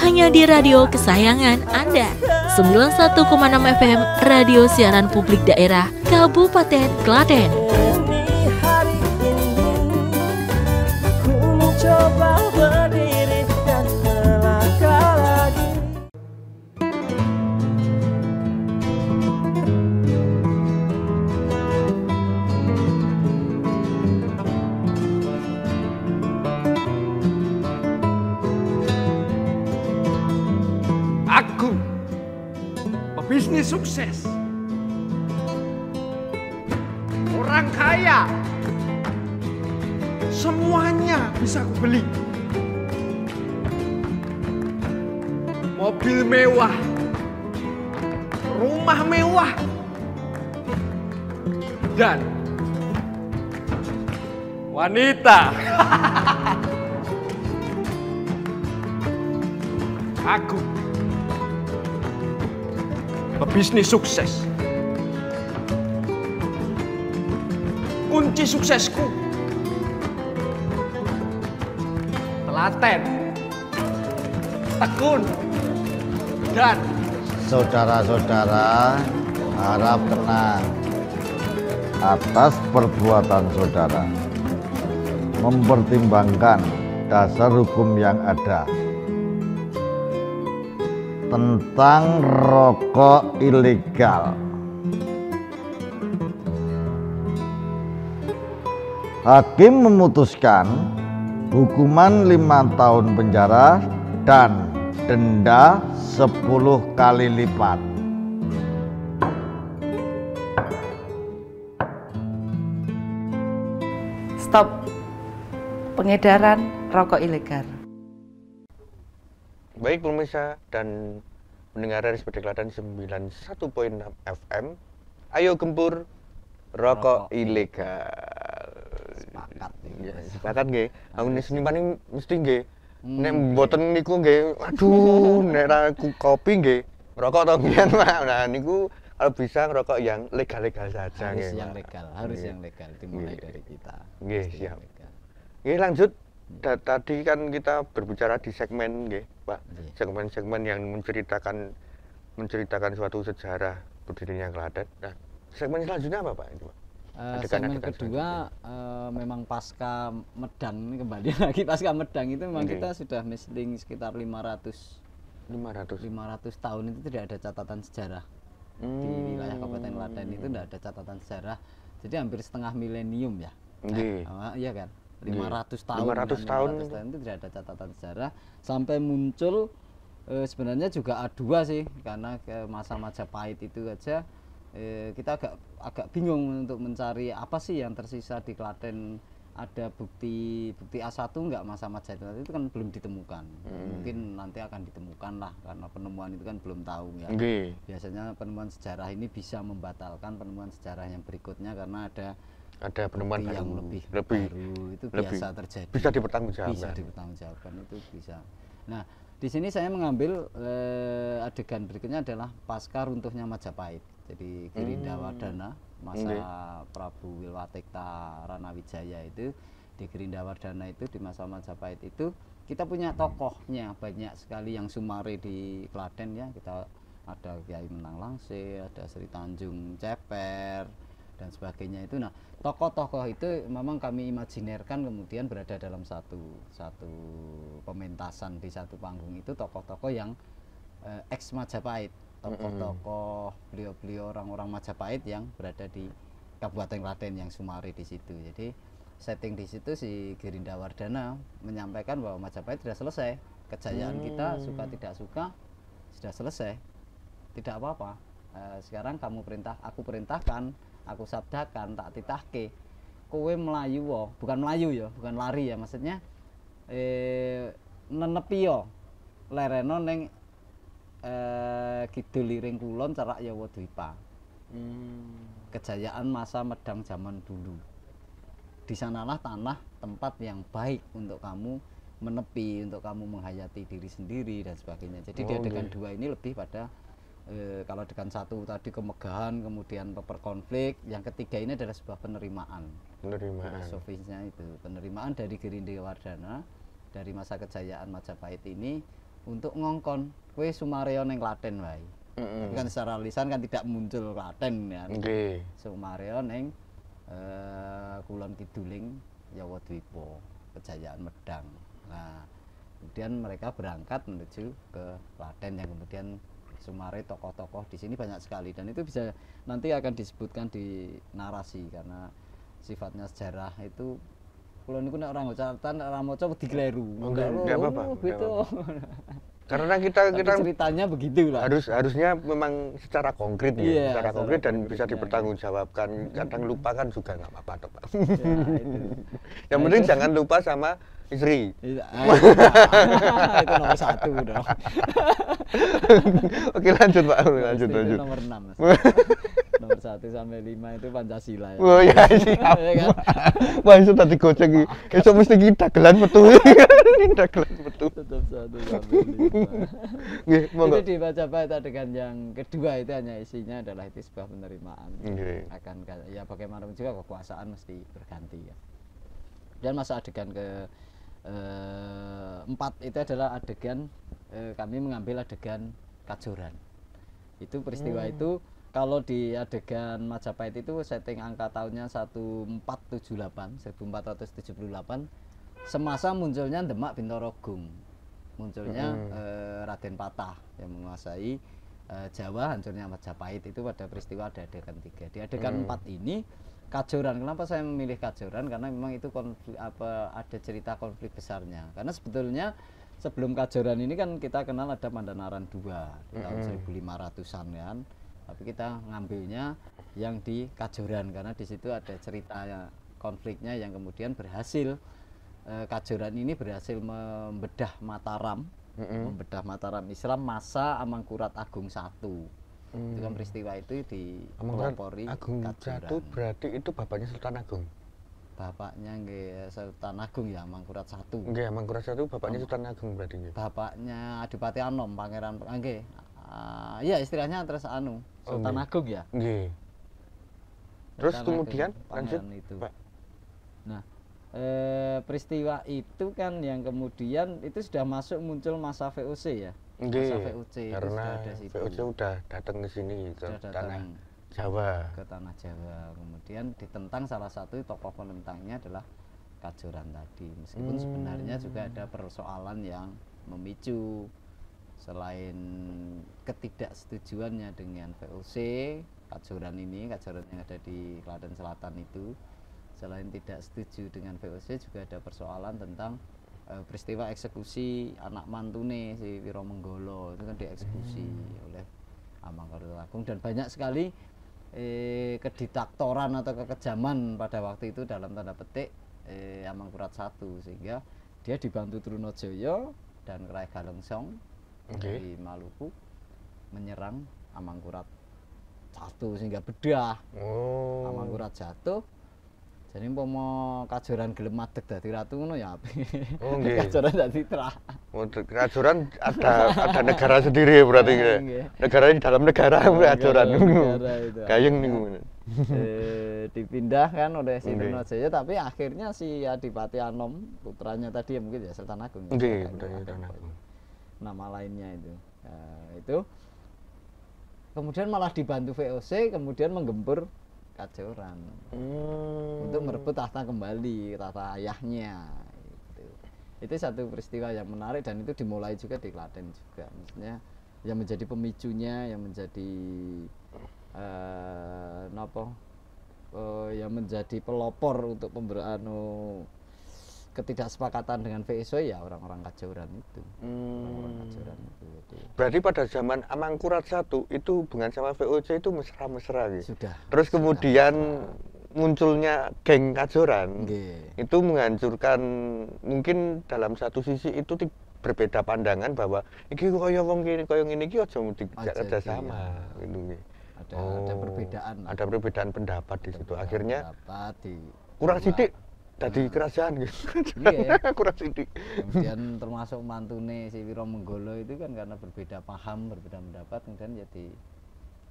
Hanya di radio kesayangan Anda. 91,6 FM Radio Siaran Publik Daerah Kabupaten Klaten. Aku pebisnis sukses, orang kaya, semuanya bisa aku beli. Mobil mewah, rumah mewah, dan wanita. Aku pebisnis sukses. Kunci suksesku telaten, tekun, dan saudara-saudara harap tenang atas perbuatan saudara. Mempertimbangkan dasar hukum yang ada tentang rokok ilegal. Hakim memutuskan hukuman 5 tahun penjara dan denda 10 kali lipat. Stop pengedaran rokok ilegal. Baik pemirsa dan pendengar dari Sepeda Klaten 91.6 FM. Ayo gempur rokok ilegal. Sepakat. Ya, sepakat nggih. Aku seniman ini mesti nggih. Nek mboten niku nggih, aduh nek ra kopi nggih. Rokok to mbiyen, Pak. Nah niku kalau bisa ngerokok yang legal-legal saja harus nggih. yang legal, harus yang legal dimulai dari kita. Nggih, siap. Nggih, lanjut. Tadi kan kita berbicara di segmen nggih, Pak. Segmen-segmen yang menceritakan suatu sejarah berdirinya Klaten. Nah, segmen selanjutnya apa, Pak? Itu, Pak? Segmen kedua memang pasca Medang ini kembali lagi pasca Medang itu memang kita sudah misling sekitar 500 tahun itu tidak ada catatan sejarah di wilayah Kabupaten Klaten itu tidak ada catatan sejarah, jadi hampir setengah milenium ya. Iya kan, 500 tahun itu tidak ada catatan sejarah sampai muncul sebenarnya juga A2 sih, karena ke masa Majapahit itu aja kita agak bingung untuk mencari apa sih yang tersisa di Klaten. Ada bukti A1 enggak masa Majapahit itu kan belum ditemukan. Mungkin nanti akan ditemukan lah, karena penemuan itu kan belum tahu ya. Biasanya penemuan sejarah ini bisa membatalkan penemuan sejarah yang berikutnya karena ada penemuan yang lebih baru itu biasa terjadi. Bisa dipertanggungjawabkan. Bisa dipertanggungjawabkan, itu bisa. Nah, di sini saya mengambil adegan berikutnya adalah pasca runtuhnya Majapahit. Jadi Girindawardhana masa Prabu Wilwatikta Ranawijaya itu, di Girindawardhana itu di masa Majapahit itu kita punya tokohnya banyak sekali yang sumare di Klaten ya. Kita ada Kyai Menang Langse, ada Sri Tanjung Ceper dan sebagainya itu. Nah, tokoh-tokoh itu memang kami imajinerkan kemudian berada dalam satu pementasan di satu panggung itu, tokoh-tokoh yang ex Majapahit, tokoh-tokoh beliau-beliau orang-orang Majapahit yang berada di Kabupaten Klaten yang sumare di situ. Jadi setting di situ si Girindawardhana menyampaikan bahwa Majapahit sudah selesai, kejayaan kita suka tidak suka sudah selesai, tidak apa-apa. Sekarang kamu aku perintahkan, aku sabdakan, tak titahke, kowe melayu wo, bukan melayu ya, bukan lari ya, maksudnya nenepi yo lereno neng kidul liring kulon Cerak Yawadwipa. Kejayaan masa Medang zaman dulu. Di sanalah tanah tempat yang baik untuk kamu menepi, untuk kamu menghayati diri sendiri dan sebagainya. Jadi di adegan 2 ini lebih pada kalau adegan 1 tadi kemegahan, kemudian konflik, yang ketiga ini adalah sebuah penerimaan. Filosofisnya itu penerimaan dari Girindewardana dari masa kejayaan Majapahit ini untuk ngongkon kowe Sumareya ning Klaten wae. Kan secara lisan kan tidak muncul Klaten ya. Sumareya ning kulon kiduling Yawadwipa, kejayaan Medang. Nah, kemudian mereka berangkat menuju ke Klaten yang kemudian Sumare tokoh-tokoh di sini banyak sekali, dan itu bisa nanti akan disebutkan di narasi karena sifatnya sejarah itu. Kalau niku nek ora catatan ora maca wedi kleru. Enggak apa-apa. Gitu. Karena kita ceritanya begitu lah. Harusnya memang secara konkret ya, secara konkret dan bisa dipertanggungjawabkan. Kadang lupa kan juga nggak apa-apa toh, Pak. Yang penting jangan lupa sama istri. Itu nomor 1 dong. Oke, lanjut Pak, lanjut. Nomor 6 Mas. Nomor 1 sampai 5 itu Pancasila ya. Oh ya, siap. Wah, itu tadi goceng iki. Esuk mesti kita dagelan metu. Dagelan metu. Tetap 1 sampai 5. Nggih, monggo. Itu dibaca adegan yang kedua itu hanya isinya adalah itu sebuah penerimaan. Akan ya bagaimanapun juga kekuasaan mesti berganti ya. Dan masa adegan ke 4 itu adalah adegan kami mengambil adegan Kajoran. Itu peristiwa itu kalau di adegan Majapahit itu setting angka tahunnya 1478 semasa munculnya Demak Bintoro Gung, munculnya Raden Patah yang menguasai Jawa, hancurnya Majapahit itu pada peristiwa ada adegan 3. Di adegan 4 ini Kajoran. Kenapa saya memilih Kajoran? Karena memang itu ada cerita konflik besarnya. Karena sebetulnya sebelum Kajoran ini kan kita kenal ada Pandanaran II di tahun 1500-an kan. Tapi kita ngambilnya yang di Kajoran karena di situ ada cerita konfliknya yang kemudian berhasil Kajoran ini berhasil membedah Mataram, Islam masa Amangkurat Agung I. Itu kan peristiwa itu dipelopori Agung Kajoran. I berarti itu bapaknya Sultan Agung. Bapaknya nggih Sultan Agung ya, Amangkurat I. Nggih, Amangkurat I bapaknya Sultan Agung berarti nggih. Bapaknya Adipati Anom, Pangeran nggih. Iya istilahnya terus Sultan Agung ya. Nggih. Terus kemudian lanjut itu. Pak. Nah, peristiwa itu kan yang kemudian itu sudah muncul masa VOC ya. Masa VOC karena VOC udah datang ke sini ke tanah Jawa. Ke tanah Jawa. Kemudian ditentang, salah satu tokoh penentangnya adalah Kajoran tadi. Meskipun sebenarnya juga ada persoalan yang memicu selain ketidaksetujuannya dengan VOC Kajoran ini, Kajoran yang ada di Klaten Selatan itu, selain tidak setuju dengan VOC juga ada persoalan tentang peristiwa eksekusi anak mantune si Wiromenggolo itu kan dieksekusi oleh Amangkurat Agung, dan banyak sekali kediktatoran atau kekejaman pada waktu itu dalam tanda petik Amangkurat I, sehingga dia dibantu Trunojoyo dan Rai Galengsong dari Maluku menyerang Amangkurat I sehingga bedah. Amangkurat jatuh. Jadi umpama Kajoran gelem madeg dadi ratu ngono ya apik. Oh nggih. Kajoran dadi terah. Kajoran ada negara sendiri berarti nggih. Negara di dalam negara Kajoran. Gayeng niku. Dipindah kan oleh si Trunojoyo, tapi akhirnya si Adipati Anom putranya tadi ya mungkin ya Sultan Agung. Nggih, Sultan Agung. Nama lainnya itu. Itu kemudian malah dibantu VOC kemudian menggempur Kajoran untuk merebut tahta kembali, tahta ayahnya. Itu satu peristiwa yang menarik dan itu dimulai juga di Klaten juga. Maksudnya yang menjadi pemicunya, yang menjadi yang menjadi pelopor untuk ketidaksepakatan dengan VOC ya orang-orang Kajoran itu. Orang-orang Kajoran itu. Berarti pada zaman Amangkurat I itu hubungan sama VOC itu mesra-mesra gitu. Sudah. Terus kemudian munculnya geng Kajoran. Itu menghancurkan, mungkin dalam satu sisi itu berbeda pandangan bahwa iki kaya wong kene kaya ngene iki aja kerja sama gitu nggih. Ada perbedaan. Ada perbedaan pendapat di situ. Akhirnya kurang sidik Tadi kerajaan gitu. Iya. Kurang sidik. Kemudian termasuk mantune si Wiro Menggolo itu kan karena berbeda paham, berbeda pendapat, kemudian jadi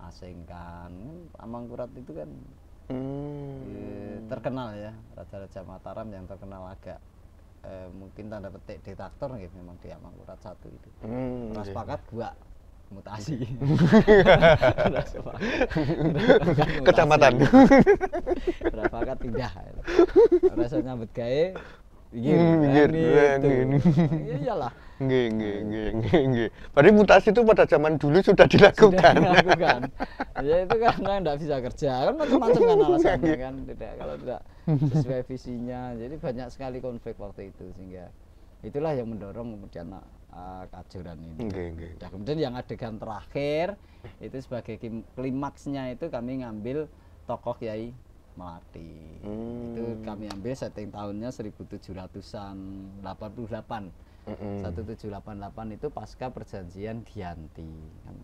asingkan. Amangkurat itu kan terkenal ya, Raja-Raja Mataram yang terkenal agak mungkin tanda petik diktator gitu, memang di Amangkurat satu itu. Ras pakat gua mutasi. Kecamatan. Ras pakat pindah. Rasa nyambut gawe Minggir. Ya iyalah. Nggih. Berarti mutasi itu pada zaman dulu sudah dilakukan. Ya itu karena enggak bisa kerja, kan macam-macam kan alasannya kan, tidak kalau tidak sesuai visinya. Jadi banyak sekali konflik waktu itu, sehingga itulah yang mendorong kemudian kehancuran ini. Dan kemudian yang adegan terakhir itu sebagai klimaksnya itu kami ngambil tokoh Kiai Melati. Itu kami ambil setting tahunnya 1788. 1788 itu pasca perjanjian Giyanti.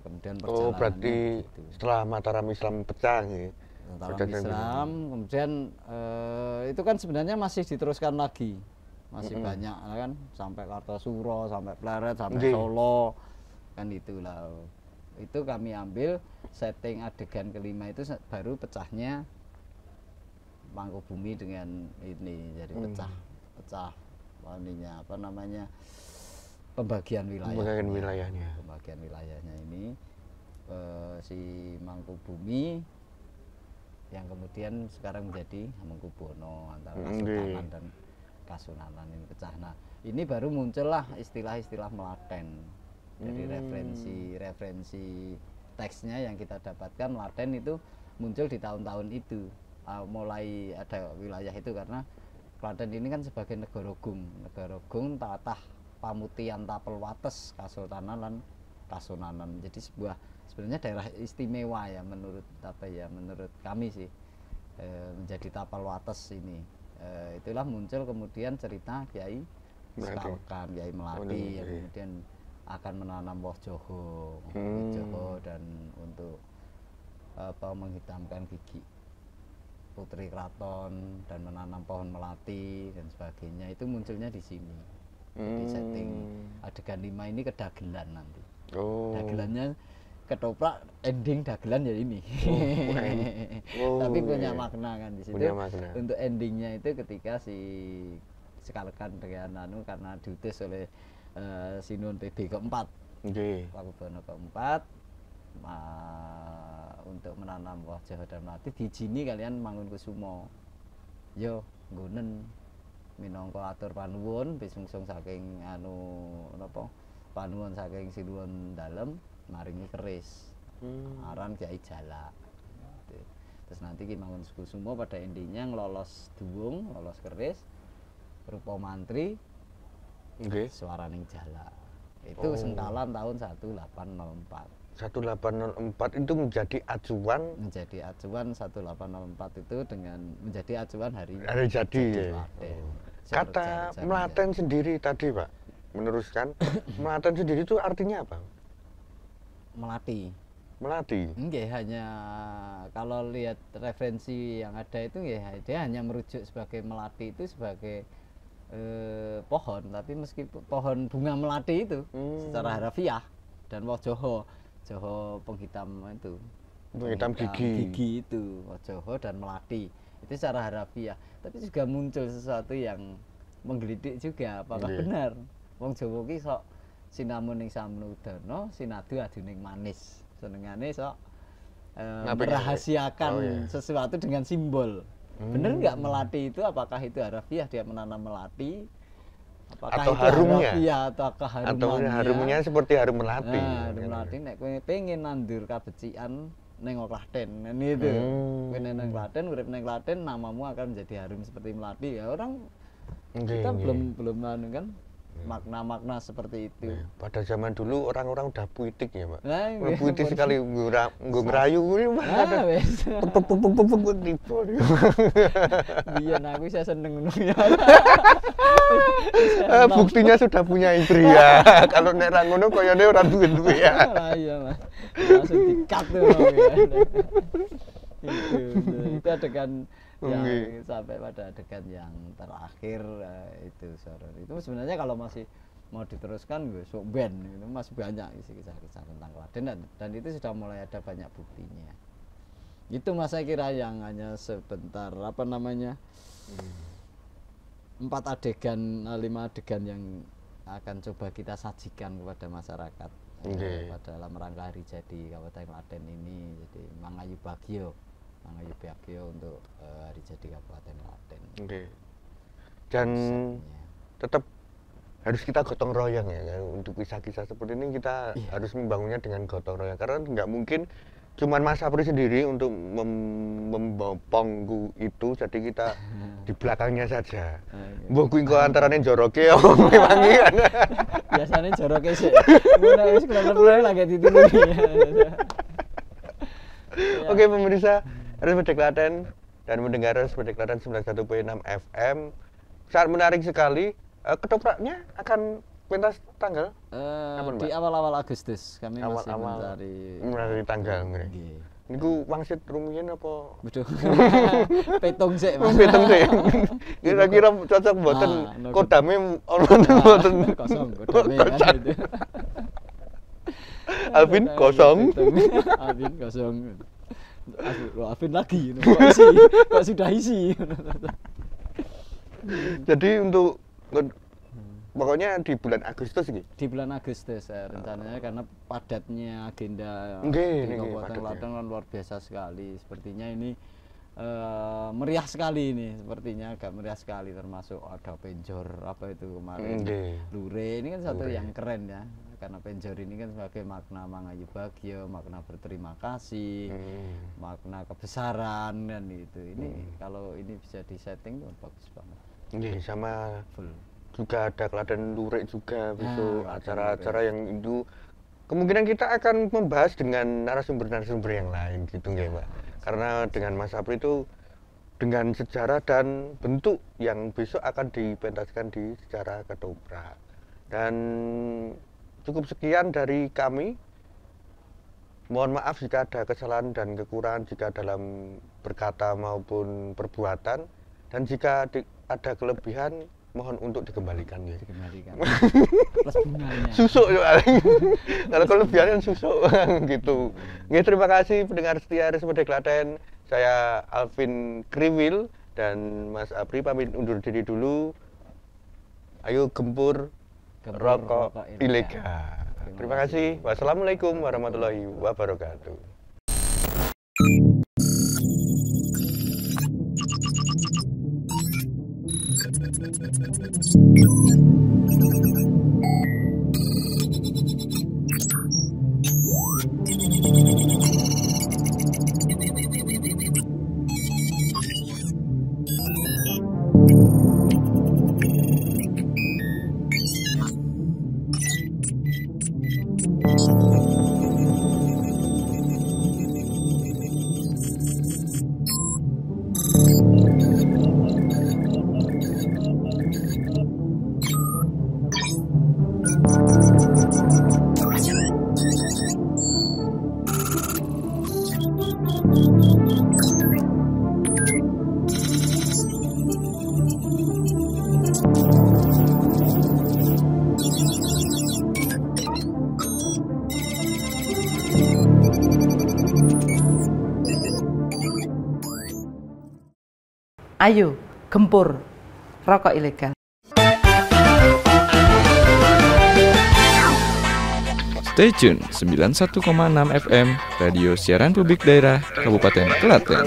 Kemudian perjalanan. Berarti gitu. Setelah Mataram Islam pecah ya. Mataram Islam, kemudian itu kan sebenarnya masih diteruskan lagi. Masih banyak kan, sampai Kartosuro, sampai Pleret, sampai Solo. Kan itulah. Itu kami ambil setting adegan kelima itu baru pecahnya Mangkubumi dengan ini, jadi pecah ininya apa namanya, pembagian wilayahnya. Pembagian wilayahnya ini si Mangkubumi yang kemudian sekarang menjadi Hamengkubuwono, antara Kasultanan dan Kasunanan ini pecah. Nah, ini baru muncullah istilah-istilah Melaten. Jadi referensi teksnya yang kita dapatkan Melaten itu muncul di tahun-tahun itu. Mulai ada wilayah itu karena Klaten ini kan sebagai negara gung tatah pamutihan tapel wates Kasultanan lan Kasunanan. Jadi sebenarnya daerah istimewa ya menurut kami sih, menjadi tapel wates ini. Itulah muncul kemudian cerita Kiai Sekawekan, Kiai Melati yang kemudian akan menanam woh joho, dan untuk menghitamkan gigi putri keraton dan menanam pohon melati dan sebagainya, itu munculnya di sini. Di setting adegan 5 ini kedagelan nanti. Dagelannya ketoprak, ending dagelan ya ini. Tapi punya makna kan di situ. Untuk endingnya itu ketika si Sekawekan dengan karena diutus oleh Sinuhun PB keempat, Pakubuwono keempat, untuk menanam woh joho dan melati dijini kalian Mangunkusumo. Yo nggunen minangka atur panuwun bisungsung saking panuwun saking Sinuhun dalem maringi keris. Aran Kiai Jalak. Terus nanti Ki Mangunkusumo pada endingnya ngelolos duwung, lolos keris rupa mantri suaraning Jalak. Itu sengkalan tahun 1804. 1804 itu menjadi acuan 1804 itu dengan menjadi acuan hari jadi ya. Kata Melaten sendiri tadi Pak meneruskan, Melaten sendiri itu artinya apa? Melati. Nggih, hanya kalau lihat referensi yang ada itu nggih, dia hanya merujuk sebagai melati itu sebagai pohon, tapi meskipun pohon bunga melati itu secara harafiah, dan woh joho penghitam itu, penghitam gigi itu, woh joho dan melati itu secara harafiah, tapi juga muncul sesuatu yang menggelitik juga, apakah benar wong Jawa ki sok sinamun ning samnudana sinadu aduning manis, senengane sok merahasiakan sesuatu dengan simbol. Bener nggak melati itu, apakah itu harafiah dia menanam melati, apakah atau itu harumnya atau keharumannya, harumnya seperti harum melati. Harum melati nek kowe pengen nandur kabecikan ning Klaten itu. Kowe nang Klaten, urip ning Klaten, namamu akan menjadi harum seperti melati. Ya orang kita belum kan makna-makna seperti itu. Pada zaman dulu orang-orang udah puitik ya, Pak. Puitik sekali ngerayu kuwi, Pak. Biyen aku saya seneng ngono ya. Buktinya sudah punya istri ya. Kalau nek ra ngono koyone ora duwe-duwe ya. Iya, Mas. Langsung dikat tuh. Itu adegan yang sampai pada adegan yang terakhir itu Soror. Itu sebenarnya kalau masih mau diteruskan besok band itu masih banyak kisah-kisah tentang Klaten dan itu sudah mulai ada banyak buktinya. Itu Mas saya kira yang hanya sebentar 4 adegan 5 adegan yang akan coba kita sajikan kepada masyarakat pada dalam rangka hari jadi Kabupaten Klaten ini. Jadi Mangayu Bagio untuk hari jadi Kabupaten Klaten. Dan tetap harus kita gotong royong ya, untuk kisah-kisah seperti ini kita harus membangunnya dengan gotong royong karena nggak mungkin cuman Mas Apri sendiri untuk membopong itu, jadi kita di belakangnya saja. Mbok kuwi kok antarane joroke wangi kan. Biasanya joroke sih. Ngono wis kelar-kelar lagi ditulungi. Oke pemirsa RSPD Klaten dan mendengar RSPD Klaten 91.6 FM. Sangat menarik sekali. Ketopraknya akan pentas tanggal di awal-awal Agustus. Kami masih mencari tanggal. Niku wangsit rumiyin apa? Betul. Petung sik, Mas. Petung sik. Kira-kira cocok mboten kodame mboten kosong kodame kan itu. Alvin kosong. Alvin kosong. Alvin lagi kok sudah isi. Jadi untuk pokoknya di bulan Agustus ini. Di bulan Agustus rencananya karena padatnya agenda di Kabupaten Klaten kan luar biasa sekali. Sepertinya ini meriah sekali ini. Sepertinya agak meriah sekali termasuk ada penjor apa itu kemarin. Lure ini kan satu yang keren ya. Karena penjor ini kan sebagai makna Mangayu Bagio, makna berterima kasih, makna kebesaran dan itu. Ini kalau ini bisa disetting bagus banget. Sama juga ada Klaten Lurik juga besok acara-acara yang itu kemungkinan kita akan membahas dengan narasumber-narasumber yang lain gitu nggak Mbak, karena dengan Mas Apri itu dengan sejarah dan bentuk yang besok akan dipentaskan di secara ketoprak. Dan cukup sekian dari kami, mohon maaf jika ada kesalahan dan kekurangan jika dalam berkata maupun perbuatan, dan jika ada kelebihan mohon untuk dikembalikan ya. Plus bunganya. Susuk ya. Kalau kelebihannya susuk gitu. Nggih, terima kasih pendengar setia RSPD Klaten. Saya Alvin Kriwil dan Mas Apri pamit undur diri dulu. Ayo gempur rokok ilegal. Terima kasih. Wassalamualaikum warahmatullahi wabarakatuh. Ayo, gempur rokok ilegal. Stay tune 91,6 FM Radio Siaran Publik Daerah Kabupaten Klaten.